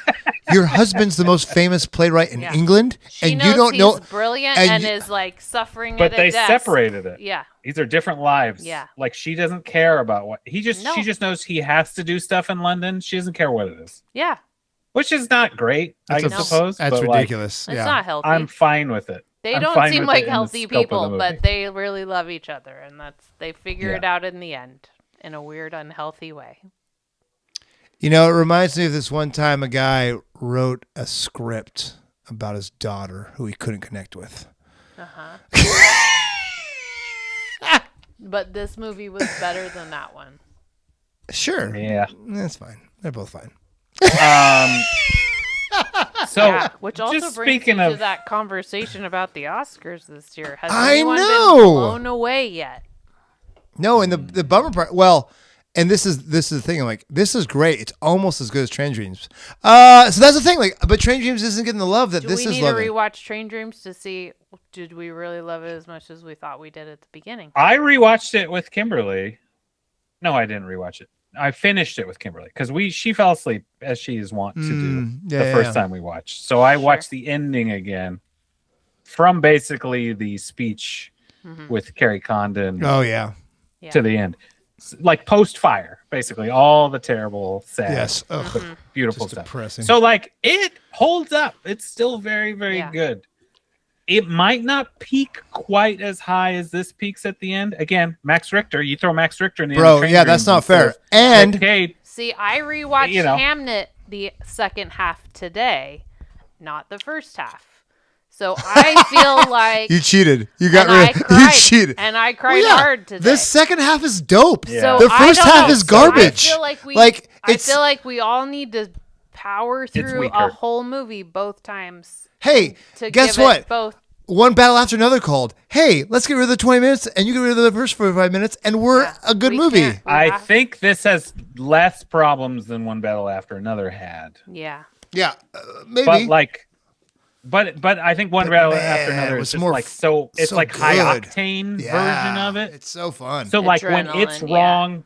Your husband's the most famous playwright in England, and you don't know. He's brilliant and is like suffering. But at they a desk. separated it. Yeah. These are different lives. Yeah. Like she doesn't care about what she just knows he has to do stuff in London. She doesn't care what it is. Yeah. Which is not great, I suppose. That's ridiculous. It's not healthy. I'm fine with it. They don't seem like healthy people, but they really love each other, and they figure it out in the end in a weird, unhealthy way. It reminds me of this one time a guy wrote a script about his daughter who he couldn't connect with. But this movie was better than that one. Sure. Yeah. That's fine. They're both fine. Which also brings me to that conversation about the Oscars this year. Has anyone been blown away yet? No, and the bummer part. Well, and this is the thing. I'm like, this is great. It's almost as good as Train Dreams. So that's the thing. Like, but Train Dreams isn't getting the love that this is loving. Do we need to rewatch Train Dreams to see did we really love it as much as we thought we did at the beginning? I rewatched it with Kimberly. No, I didn't rewatch it. I finished it with Kimberly because she fell asleep as she is wont to do the first time we watched. So I watched the ending again from basically the speech with Carrie Condon. Oh yeah. To the end, like post fire, basically all the terrible, sad, beautiful stuff. Depressing. So like it holds up. It's still very, very good. It might not peak quite as high as this peaks at the end. Again, Max Richter. You throw Max Richter in the end. Bro, yeah, that's not fair. And see, I rewatched Hamnet the second half today, not the first half. So I feel like you cheated. You cheated, and I cried hard today. The second half is dope. Yeah. So the first half is garbage. I feel like we all need to power through a whole movie both times. Hey, guess what? One battle after another called. Hey, let's get rid of the 20 minutes, and you get rid of the first 45 minutes, and we're a good movie. I think this has less problems than One Battle After Another had. Yeah. Yeah, maybe. But I think One Battle After Another is just more it's like high octane version of it. It's so fun. So like when it's wrong,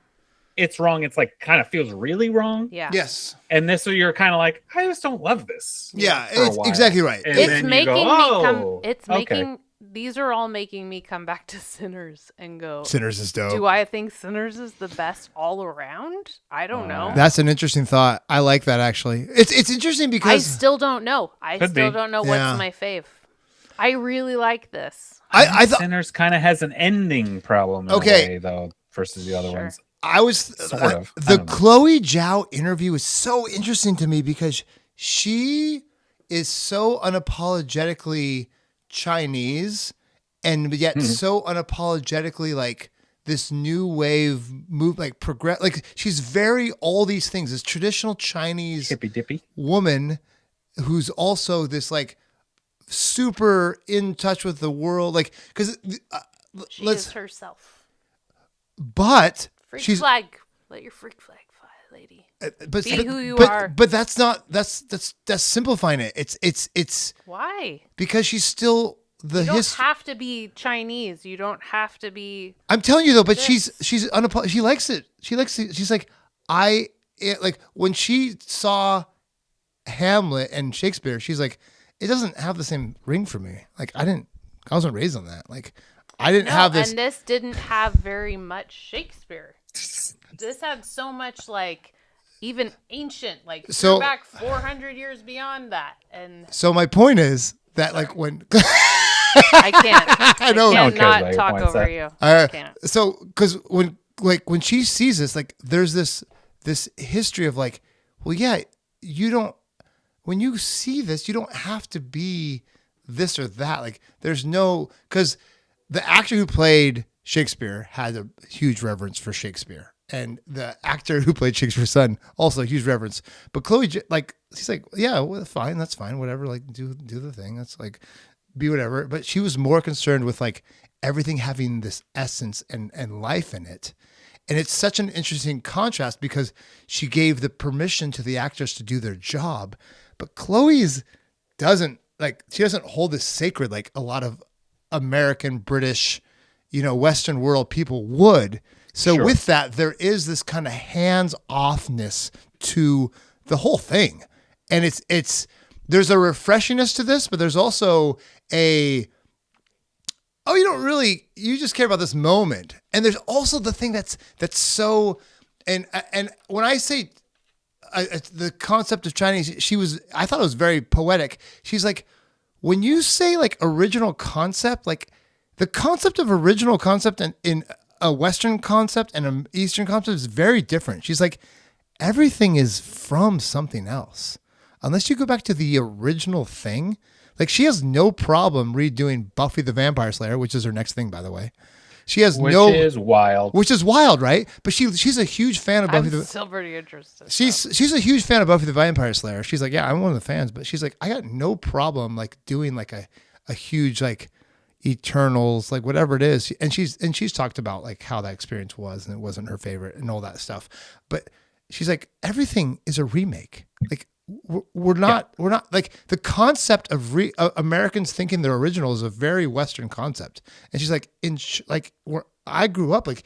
it's wrong. It's like kind of feels really wrong. Yeah. Yes. And this, so you're kind of like, I just don't love this. Yeah, it's exactly right. It's making these are all making me come back to Sinners and go, Sinners is dope. Do I think Sinners is the best all around? I don't know. That's an interesting thought. I like that, actually. It's interesting because... I still don't know. I still don't know what's my fave. I really like this. I thought Sinners kind of has an ending problem in a way, though, versus the other ones. I was... Sort of. The Chloe Zhao interview is so interesting to me because she is so unapologetically Chinese and yet so unapologetically like this new wave move, like progress, like she's very all these things, this traditional Chinese hippy dippy woman who's also this like super in touch with the world, like because she is herself, but she's flag, let your freak flag fly, lady. But be who you are. But that's simplifying it. It's why? Because she's still the. You don't have to be Chinese. You don't have to be. I'm telling you though, but she likes it. She likes it. She's like like when she saw Hamlet and Shakespeare, she's like, it doesn't have the same ring for me. Like I wasn't raised on that. Like I didn't have this. And this didn't have very much Shakespeare. This had so much like. Even ancient, like so, back 400 years beyond that. And so my point is that like when I can't, I cannot talk over you. I can't. So because when she sees this, like there's this history of like, well, yeah, when you see this, you don't have to be this or that. Like there's no, because the actor who played Shakespeare had a huge reverence for Shakespeare. And the actor who played Shakespeare's son, also a huge reverence. But Chloe, like, she's like, yeah, well, fine, that's fine, whatever. Like, do the thing. That's like, be whatever. But she was more concerned with like everything having this essence and life in it. And it's such an interesting contrast because she gave the permission to the actors to do their job. But Chloe's doesn't hold this sacred like a lot of American, British, Western world people would. So with that, there is this kind of hands-offness to the whole thing. And there's a refreshingness to this, but there's also you just care about this moment. And there's also the thing that's so, and when I say the concept of Chinese, I thought it was very poetic. She's like, when you say like original concept, like the concept of original concept in a Western concept and an Eastern concept is very different. She's like, everything is from something else. Unless you go back to the original thing. Like she has no problem redoing Buffy the Vampire Slayer, which is her next thing, by the way. She has Which is wild, right? But she's a huge fan of Buffy. I'm still pretty interested. She's a huge fan of Buffy the Vampire Slayer. She's like, yeah, I'm one of the fans, but she's like, I got no problem like doing like a huge like Eternals, like whatever it is, and she's talked about like how that experience was, and it wasn't her favorite, and all that stuff. But she's like, everything is a remake. Like we're not like the concept of Americans thinking they're original is a very Western concept. And she's like, where I grew up, like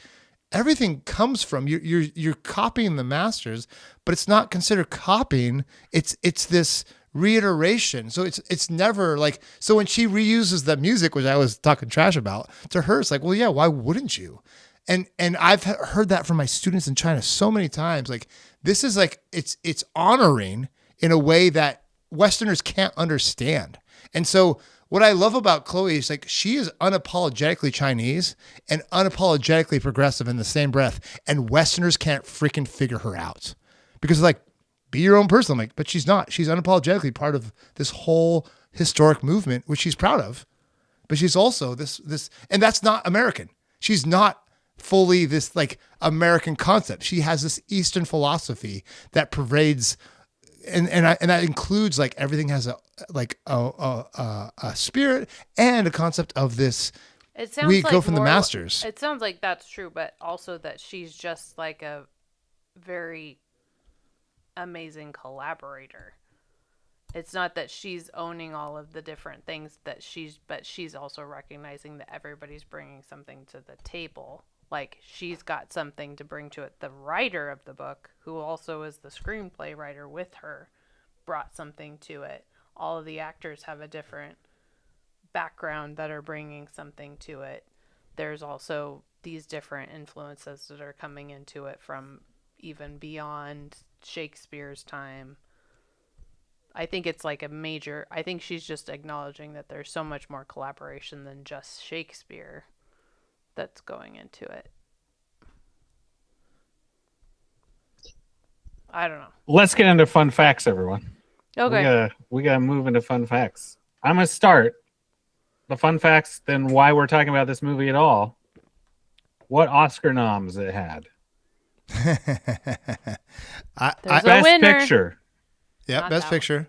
everything comes from you're copying the masters, but it's not considered copying. It's this reiteration. So it's never like, so when she reuses the music, which I was talking trash about, to her it's like, well, yeah, why wouldn't you? And I've heard that from my students in China so many times. Like this is like, it's honoring in a way that Westerners can't understand. And so what I love about Chloe is like, she is unapologetically Chinese and unapologetically progressive in the same breath, and Westerners can't freaking figure her out because like, be your own person. I'm like, but she's not. She's unapologetically part of this whole historic movement, which she's proud of. But she's also this, and that's not American. She's not fully this like American concept. She has this Eastern philosophy that pervades, and that includes like everything has a spirit and a concept of this. It sounds we like go from the masters. It sounds like that's true, but also that she's just like a very amazing collaborator. It's not that she's owning all of the different things but she's also recognizing that everybody's bringing something to the table. Like she's got something to bring to it. The writer of the book, who also is the screenplay writer with her, brought something to it. All of the actors have a different background that are bringing something to it. There's also these different influences that are coming into it from even beyond Shakespeare's time. I think it's like I think she's just acknowledging that there's so much more collaboration than just Shakespeare that's going into it. I don't know. Let's get into fun facts, everyone. Okay. We gotta move into fun facts. I'm gonna start the fun facts, then why we're talking about this movie at all. What Oscar noms it had? There's a winner. Picture. Yeah, best picture.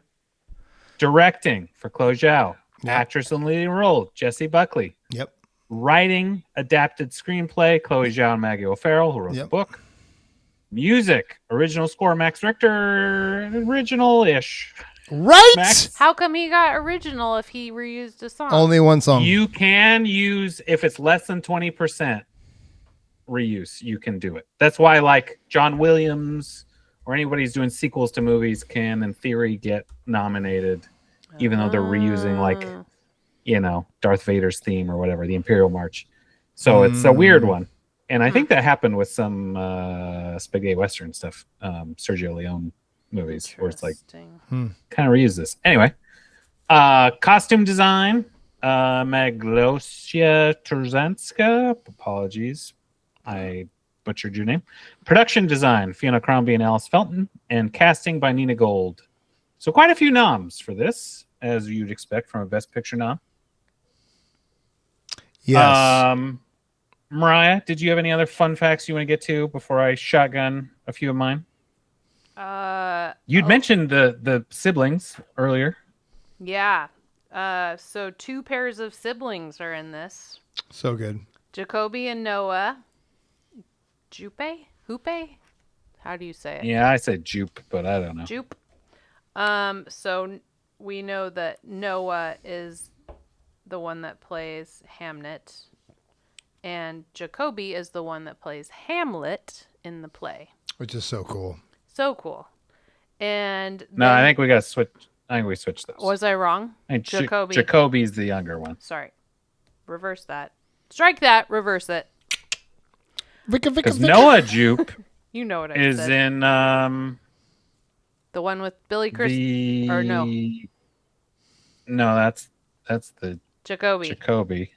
Directing for Chloe Zhao. Yep. Actress in leading role, Jessie Buckley. Yep. Writing, adapted screenplay, Chloe Zhao and Maggie O'Farrell, who wrote the book. Music, original score, Max Richter, original-ish. Right? Max? How come he got original if he reused a song? Only one song. You can use, if it's less than 20% reuse, you can do it. That's why, like, John Williams or anybody who's doing sequels to movies can, in theory, get nominated, even though they're reusing, like, you know, Darth Vader's theme or whatever, the Imperial March. So it's a weird one. And I think that happened with some spaghetti Western stuff, Sergio Leone movies, where it's like, kind of reuse this. Anyway, costume design, Maglosia Turzanska. Apologies, I butchered your name. Production design, Fiona Crombie and Alice Felton. And casting by Nina Gold. So quite a few noms for this, as you'd expect from a Best Picture nom. Yes. Mariah, did you have any other fun facts you want to get to before I shotgun a few of mine? You'd mentioned the siblings earlier. Yeah. So 2 pairs of siblings are in this. So good. Jacoby and Noah. Hoope? How do you say it? Yeah, I said Jupe, but I don't know. Jupe. So we know that Noah is the one that plays Hamnet. And Jacoby is the one that plays Hamlet in the play. Which is so cool. So cool. And no, I think we got to switch. I think we switched those. Was I wrong? Jacoby. Jacoby's the younger one. Sorry. Reverse that. Strike that. Reverse it. Because Noah Jupe you know what I is said. in the one with Billy Crystal. Or no. No, that's the Jacoby.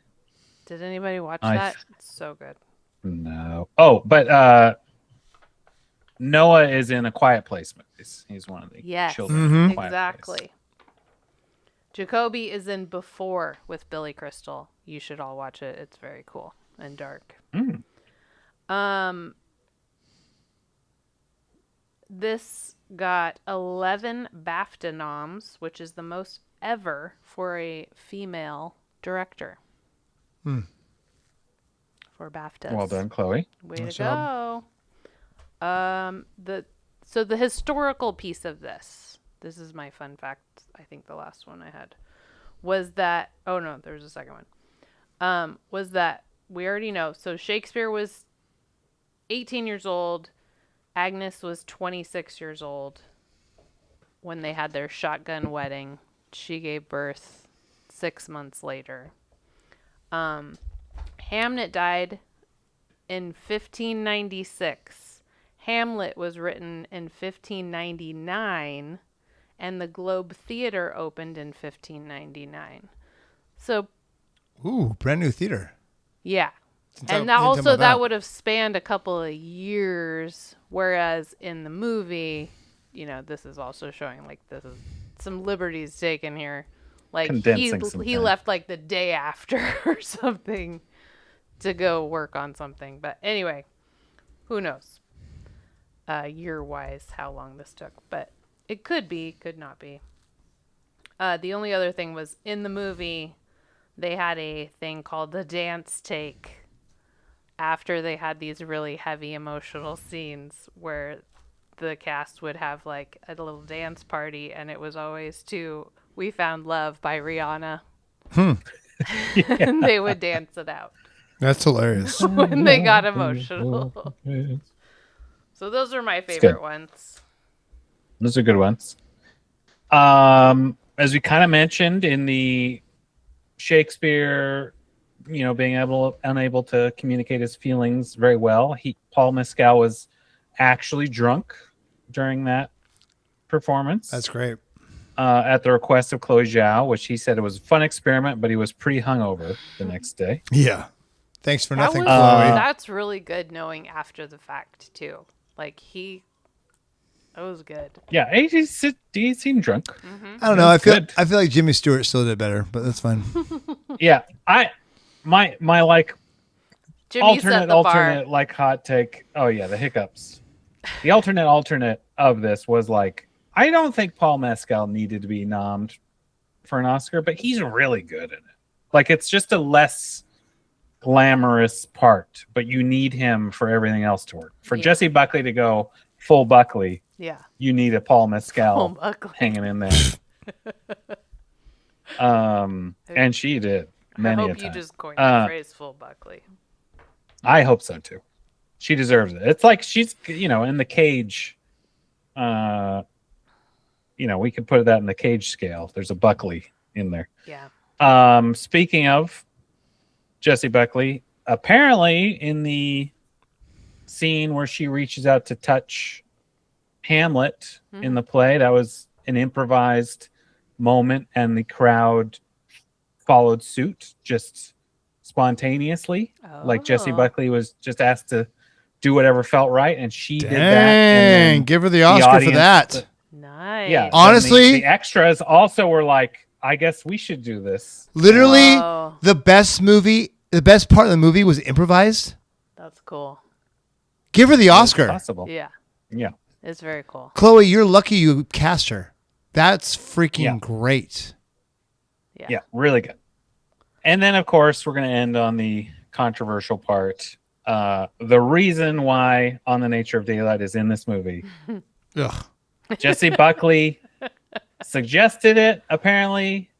Did anybody watch that? It's so good. No. Oh, but Noah is in A Quiet Place movies. He's one of the children. Mm-hmm. Exactly. Jacoby is in Before with Billy Crystal. You should all watch it. It's very cool and dark. This got 11 BAFTA noms, which is the most ever for a female director. For BAFTAs. Well done, Chloe. Way to go. The historical piece of this is my fun fact. I think the last one I had was that, oh no, there's a second one. Was that we already know. So Shakespeare was 18 years old. Agnes was 26 years old when they had their shotgun wedding. She gave birth 6 months later. Hamnet died in 1596. Hamlet was written in 1599, and the Globe Theater opened in 1599. So, brand new theater. Yeah. And that would have spanned a couple of years, whereas in the movie, you know, this is also showing like this is some liberties taken here. Like he left like the day after or something to go work on something. But anyway, who knows? Year-wise, how long this took. But it could be, could not be. The only other thing was in the movie, they had a thing called the dance take after they had these really heavy emotional scenes where the cast would have like a little dance party, and it was always to We Found Love by Rihanna. And they would dance it out. That's hilarious. When they got emotional. So those are my favorite ones. Those are good ones. As we kind of mentioned in the Shakespeare, being unable to communicate his feelings very well. Paul Mescal was actually drunk during that performance. That's great. At the request of Chloe Zhao, which he said it was a fun experiment, but he was pretty hungover the next day. Yeah. Thanks for nothing, Chloe. That's really good knowing after the fact, too. Like, that was good. Yeah, he seemed drunk. Mm-hmm. I don't know. I feel like Jimmy Stewart still did better, but that's fine. Yeah, my like alternate like hot take. Oh yeah, the hiccups. The alternate of this was like, I don't think Paul Mescal needed to be nommed for an Oscar, but he's really good in it. Like, it's just a less glamorous part, but you need him for everything else to work. For Jessie Buckley to go full Buckley, you need a Paul Mescal hanging in there. And she did many a time. I hope you just coined the phrase full Buckley. I hope so too. She deserves it. It's like she's, in the Cage. We could put that in the Cage scale. There's a Buckley in there. Yeah. Speaking of Jessie Buckley, apparently in the scene where she reaches out to touch Hamlet in the play, that was an improvised moment, and the crowd followed suit just spontaneously. Like, Jessie Buckley was just asked to do whatever felt right, and she did that. Dang, give her the Oscar for that. Nice. Yeah. Honestly, the extras also were like, I guess we should do this. Literally, the best part of the movie was improvised. That's cool. Give her the Oscar. Possible. Yeah. Yeah. It's very cool. Chloe, you're lucky you cast her. That's freaking great. Yeah, really good. And then, of course, we're going to end on the controversial part. The reason why On the Nature of Daylight is in this movie. Ugh. Jessie Buckley suggested it, apparently,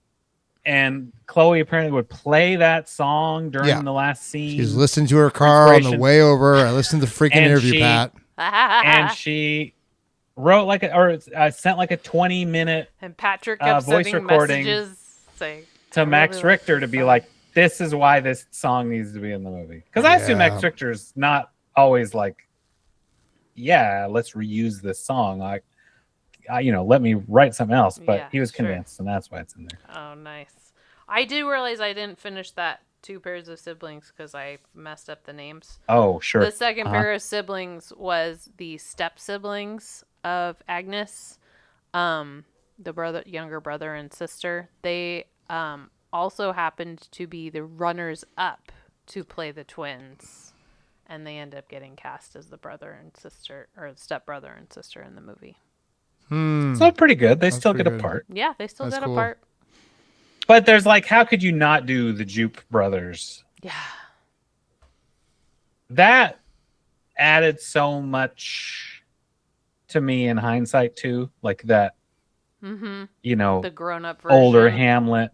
and Chloe apparently would play that song during the last scene. She's listening to her car on the way over. I listened to the freaking interview, Pat. And she wrote sent like a 20-minute and Patrick kept voice recording messages saying, to Max Richter to be like, this is why this song needs to be in the movie. Because I assume Max Richter's not always like, let's reuse this song. Let me write something else. But he was convinced, and that's why it's in there. Oh, nice. I do realize I didn't finish that Two Pairs of Siblings because I messed up the names. Oh, sure. The second pair of siblings was the step siblings of Agnes, the younger brother and sister. They also happened to be the runners up to play the twins, and they end up getting cast as the brother and sister, or step brother and sister in the movie. So pretty good. They still get a part. Yeah, they still get a part. But there's like, how could you not do the Jupe brothers? Yeah. That added so much to me in hindsight too. Like that, the grown-up version. Older Hamlet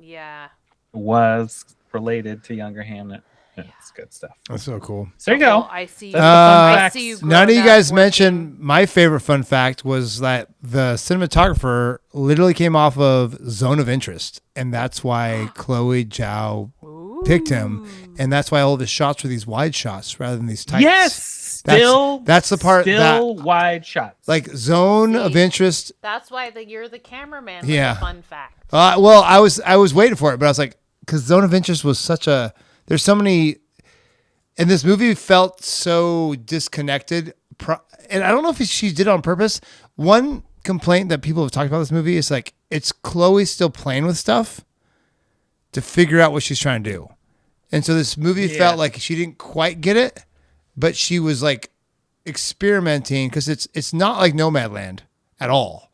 was related to younger Hamlet. It's good stuff. That's so cool. So there you go. I see. I see you. None of you guys mentioned my favorite fun fact was that the cinematographer literally came off of Zone of Interest, and that's why Chloe Zhao picked him, and that's why all of his shots were these wide shots rather than these tight. Yes, that's the part. Still wide shots, like Zone of Interest. That's why you're the cameraman. Yeah. Fun fact. Well, I was waiting for it, but I was like, because Zone of Interest was such a. There's so many, and this movie felt so disconnected. And I don't know if she did it on purpose. One complaint that people have talked about this movie is like, it's Chloe still playing with stuff to figure out what she's trying to do. And so this movie felt like she didn't quite get it, but she was like experimenting because it's not like Nomadland at all.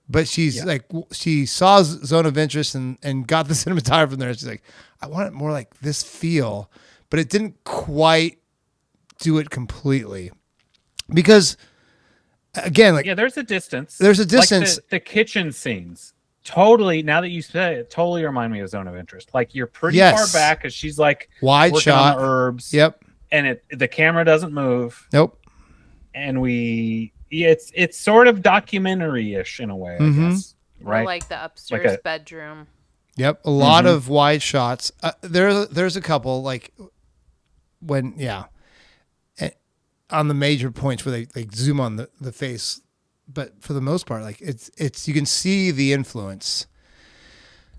But she's like, she saw Zone of Interest and got the cinematographer from there. She's like, I want it more like this feel, but it didn't quite do it completely. Because, again, like... Yeah, there's a distance. There's a distance. Like the kitchen scenes, totally, now that you say it, totally remind me of Zone of Interest. Like, you're pretty far back because she's like... Wide shot. On the herbs. Yep. And the camera doesn't move. Nope. And it's sort of documentary-ish in a way, I guess. Right? Or like the upstairs bedroom. Yep, a lot of wide shots. There's a couple like when on the major points where they zoom on the face, but for the most part, like it's you can see the influence.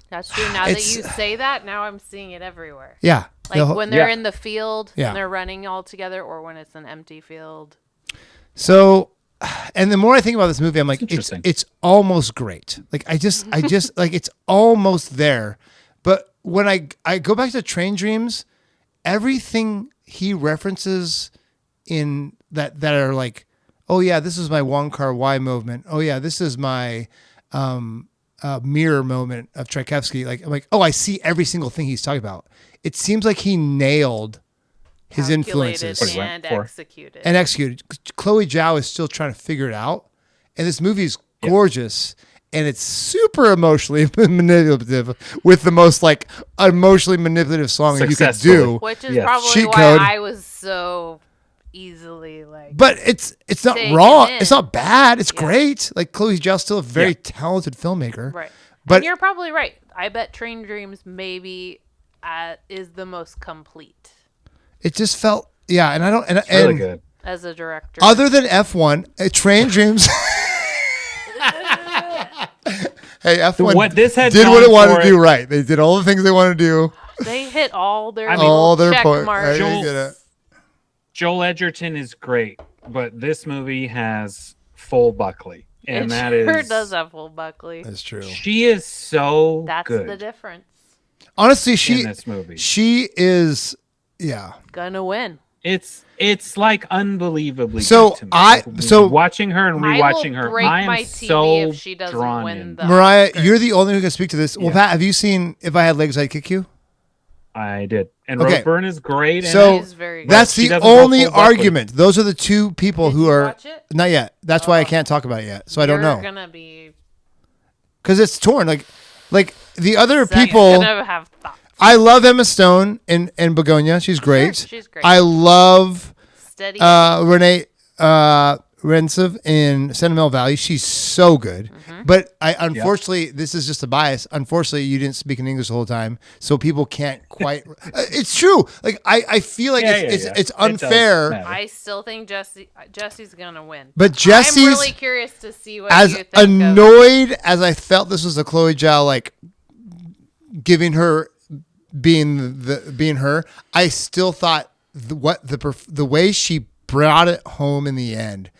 That's true. Now that you say that, now I'm seeing it everywhere. Yeah, like when they're in the field and they're running all together, or when it's an empty field. So. And the more I think about this movie, I'm like, it's almost great. Like I just like it's almost there. But when I go back to Train Dreams, everything he references in that are like, oh yeah, this is my Wong Kar-wai movement. Oh yeah, this is my mirror moment of Tchaikovsky. Like I'm like, oh, I see every single thing he's talking about. It seems like he nailed his influences and executed. Chloe Zhao is still trying to figure it out, and this movie is gorgeous, and it's super emotionally manipulative with the most like emotionally manipulative song you could do, which is probably why I was so easily like. But it's not wrong. It's not bad. It's great. Like Chloe Zhao's still a very talented filmmaker, right? But and you're probably right. I bet Train Dreams maybe is the most complete. It just felt, and I don't, and really good as a director. Other than F1, Train Dreams. Hey, F1 what it wanted to do right. They did all the things they wanted to do. They hit all their check marks. Joel Edgerton is great, but this movie has full Buckley, and it does have full Buckley. That's true. She is so That's good. the difference. Honestly, in this movie, she is. Gonna win. It's like unbelievably so good to me. So watching her and rewatching her, I am so if she doesn't drawn win in. Mariah, you're the only one who can speak to this. Well, Pat, have you seen If I Had Legs, I'd Kick You? I did. And Rose Byrne is great. So that's the only argument. Those are the two people who are watch it? Not yet. That's why I can't talk about it yet. So I don't know. You're gonna be because it's torn. Like the other people. Gonna have thoughts. I love Emma Stone in Begonia. She's great. Sure, she's great. I love Renee Rensev in Sentimental Valley. She's so good. But unfortunately, this is just a bias. Unfortunately, you didn't speak in English the whole time, so people can't quite. It's true. Like I feel like it's unfair. I still think Jessie's gonna win. But Jessie's I'm really curious to see what as you think annoyed as I felt this was a Chloe Zhao like giving her being her. I still thought the way she brought it home in the end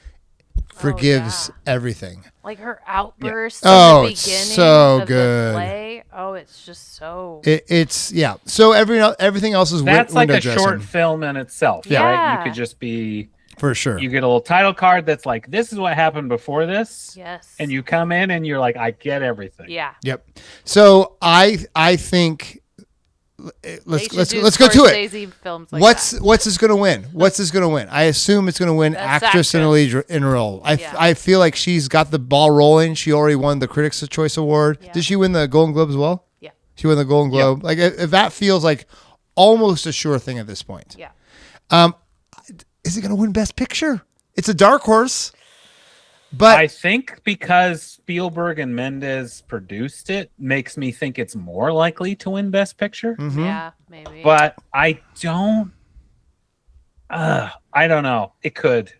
forgives everything. Like her outburst in the beginning so of good. The play. Oh, it's just so. It's So everything else is that's like a dressing. short film in itself, right? You could just be for sure. You get a little title card that's like, "This is what happened before this." Yes. And you come in and you're like, "I get everything." Yeah. Yep. So I think. Let's go to it. What's this going to win? What's this going to win? I assume it's going to win actress in a lead in a role. I feel like she's got the ball rolling. She already won the Critics' Choice Award. Yeah. Did she win the Golden Globe as well? Yeah. She won the Golden Globe. Like if that feels like almost a sure thing at this point. Yeah. Is it going to win Best Picture? It's a dark horse. But I think because Spielberg and Mendes produced it makes me think it's more likely to win Best Picture. Mm-hmm. Yeah, maybe. But I don't know. It could.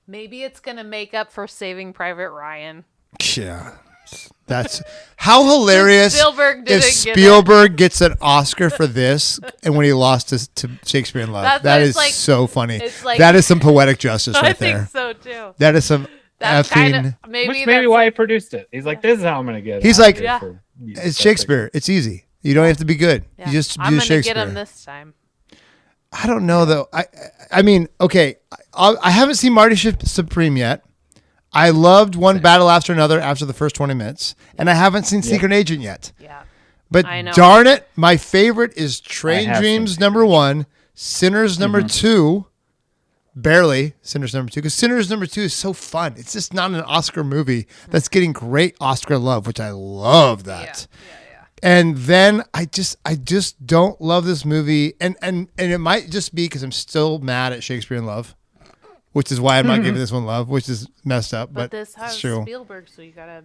Maybe it's going to make up for Saving Private Ryan. Yeah. That's how hilarious if Spielberg gets an Oscar for this and when he lost to Shakespeare in Love. That is like, so funny. Like, that is some poetic justice right there. I think so too. That is some maybe why he produced it. He's like, this is how I'm going to get it. He's like, it's Shakespeare. Picture. It's easy. You don't have to be good. Yeah. You just I'm do Shakespeare. I'm going to get him this time. I don't know though. I mean, okay. I haven't seen Marty Supreme yet. I loved One Battle After Another after the first 20 minutes, and I haven't seen Secret Agent yet. Yeah. But darn it, my favorite is Train Dreams #1, Sinners #2, barely Sinners #2, because Sinners #2 is so fun. It's just not an Oscar movie that's getting great Oscar love, which I love that. Yeah. And then I just don't love this movie, and it might just be because I'm still mad at Shakespeare in Love. Which is why I'm not giving this one love, which is messed up. But this has true. Spielberg, so you gotta.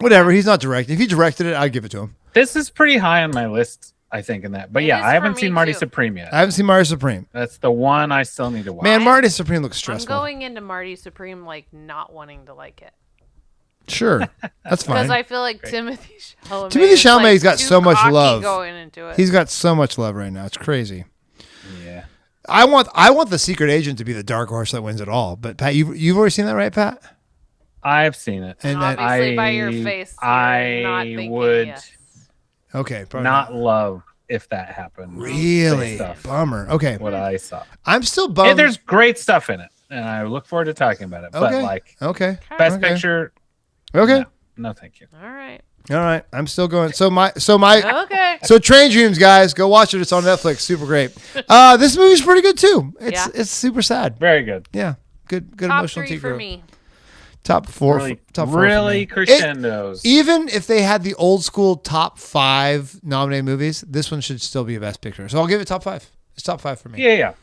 Whatever. He's not directing. If he directed it, I'd give it to him. This is pretty high on my list, I think, in that. But yeah, I haven't seen Marty Supreme yet. I haven't seen Marty Supreme. That's the one I still need to watch. Man, Marty Supreme looks stressful. I'm going into Marty Supreme like not wanting to like it. Sure, that's fine. Because I feel like Timothy Chalamet. Timothy Chalamet's got so much love. Going into it. He's got so much love right now. It's crazy. Yeah. I want the secret agent to be the dark horse that wins it all. But Pat, you've already seen that, right, Pat? I've seen it. And obviously, by your face, I would yes. Okay, not love if that happened. Really? Bummer. Okay. What I saw. I'm still bummed. And there's great stuff in it, and I look forward to talking about it. Okay. But best picture. Okay. No, thank you. All right. I'm still going. So my okay. So Train Dreams, guys, go watch it. It's on Netflix. Super great. This movie's pretty good too. It's super sad. Very good. Yeah. Good Top emotional 3 for me. Top 4. Really, top 4 really crescendos. Even if they had the old school top 5 nominated movies, this one should still be a best picture. So I'll give it top 5. It's top 5 for me. Yeah.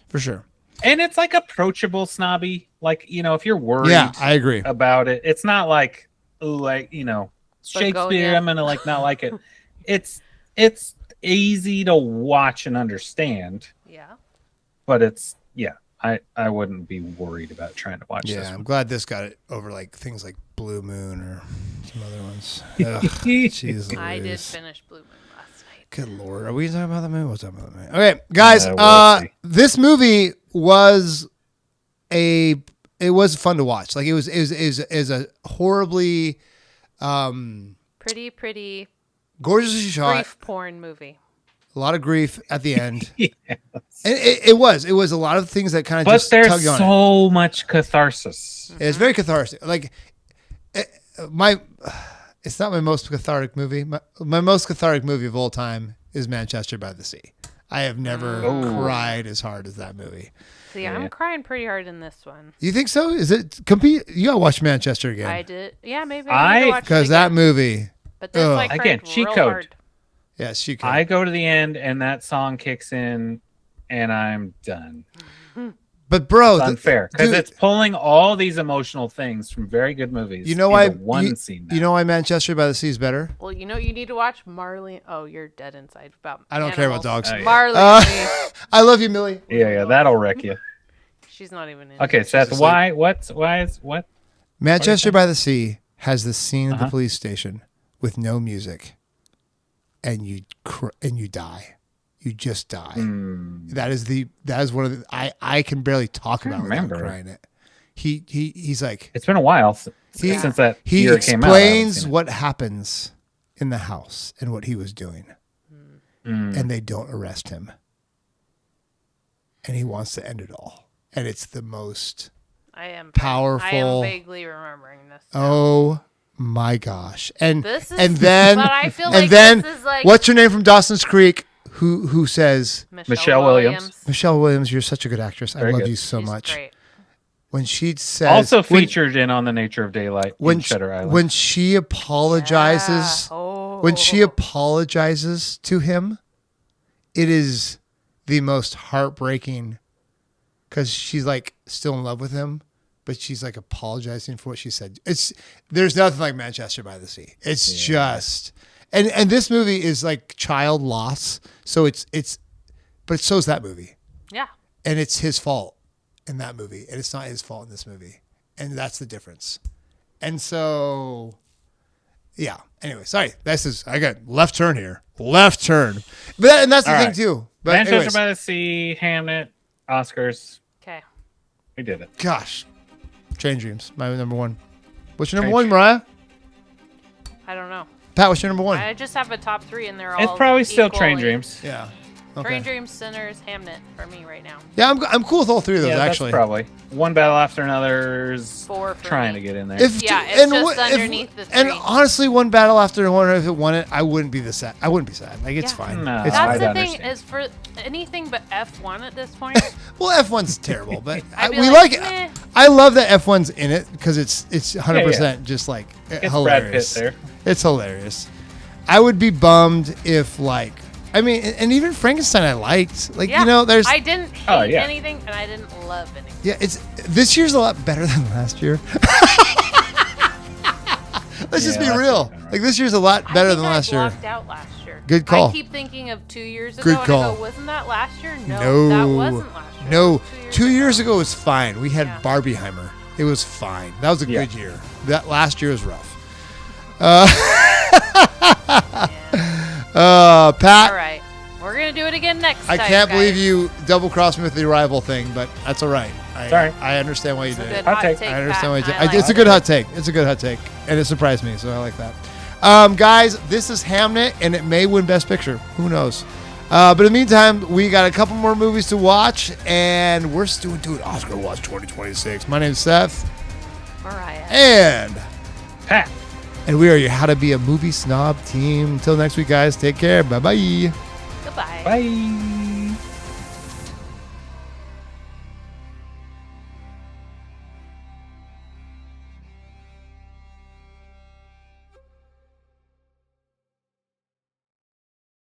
For sure. And it's like approachable snobby. Like, if you're worried I agree. about it, it's not like Shakespeare, I'm going to not like it. It's easy to watch and understand. Yeah. But I wouldn't be worried about trying to watch this. Yeah, I'm glad this got it over things like Blue Moon or some other ones. Jeez, I did finish Blue Moon last night. Good Lord. Are we talking about the movie? What's talking about the movie? Okay, guys, this movie was fun to watch. It was a horribly pretty gorgeously shot grief porn movie. A lot of grief at the end. Yes. And it was a lot of things that kind of just tugged on it. But there's so much catharsis. Mm-hmm. It's very cathartic. It's not my most cathartic movie. My most cathartic movie of all time is Manchester by the Sea. I have never cried as hard as that movie. See, I'm crying pretty hard in this one. You think so? Is it compete? You gotta watch Manchester again. I did. Yeah, maybe I need to watch it because that movie. But this again, cheat code. Hard. Yeah, cheat code. I go to the end and that song kicks in, and I'm done. But bro, it's unfair because it's pulling all these emotional things from very good movies. You know why? Scene. You know why Manchester by the Sea is better? Well, you need to watch Marley. Oh, you're dead inside about. I don't care about dogs. Marley. I love you, Millie. Yeah, that'll wreck you. She's not even in. Okay, Seth. Why? What? Manchester by the Sea has the scene at the police station with no music, and you die. You just die. That is one of the I can barely talk about without crying it. He's like, it's been a while since that year came out. He explains what happens in the house and what he was doing, and they don't arrest him, and he wants to end it all, and it's the most powerful. I am vaguely remembering this. Oh my gosh! And this is, and then but I feel this is like, what's your name from Dawson's Creek? Who says Michelle Williams? Michelle Williams, you're such a good actress. Very I love good. you so She's much. Great. When she says also featured in On the Nature of Daylight in Shutter Island. When she apologizes, to him, it is the most heartbreaking because she's still in love with him, but she's apologizing for what she said. There's nothing like Manchester by the Sea. It's just. And this movie is child loss, so but so's that movie. Yeah. And it's his fault in that movie, and it's not his fault in this movie, and that's the difference. And so, yeah. Anyway, sorry. I got left turn here. Left turn, and that's the thing too. But Manchester by the Sea, Hamnet, Oscars. Okay. We did it. Gosh, Train Dreams, my number one. What's your number one, Mariah? I don't know. Pat, what's your number one? I just have a top 3, and they're all. It's probably still Train Dreams. Yeah. Okay. Train Dreams, Sinners, Hamnet for me right now. Yeah, I'm cool with all 3 of those actually. That's probably One Battle After Another's 4 for trying me. to get in there. It's just underneath the 3. And honestly, One Battle After Another, if it won it, I wouldn't be sad. I wouldn't be sad. It's fine. No, it's that's fine. the thing is for anything but F1 at this point. Well, F1's terrible, but we like it. meh. I love that F1's in it because it's 100% just it's hilarious. Brad Pitt there. It's hilarious. I would be bummed if and even Frankenstein I liked. There's. I didn't hate anything and I didn't love anything. Yeah, this year's a lot better than last year. Let's just be real. Like this year's a lot better than last year. Out last year. Good call. I keep thinking of 2 years ago. Good call. And I go, wasn't that last year? No, that wasn't last year. No, 2 years ago was fine. We had Barbieheimer. It was fine. That was a good year. That last year was rough. Pat. All right. We're going to do it again next time. I can't believe you double-crossed me with the Arrival thing, but that's all right. Sorry. I understand why you did it. Hot take. I understand why you did it. It's a good hot take. It's a good hot take. And it surprised me, so I like that. Guys, this is Hamnet, and it may win Best Picture. Who knows? But in the meantime, we got a couple more movies to watch, and we're doing Oscar Watch 2026. My name's Seth. Mariah. And Pat. And we are your How to Be a Movie Snob team. Until next week, guys, take care. Bye-bye. Goodbye. Bye.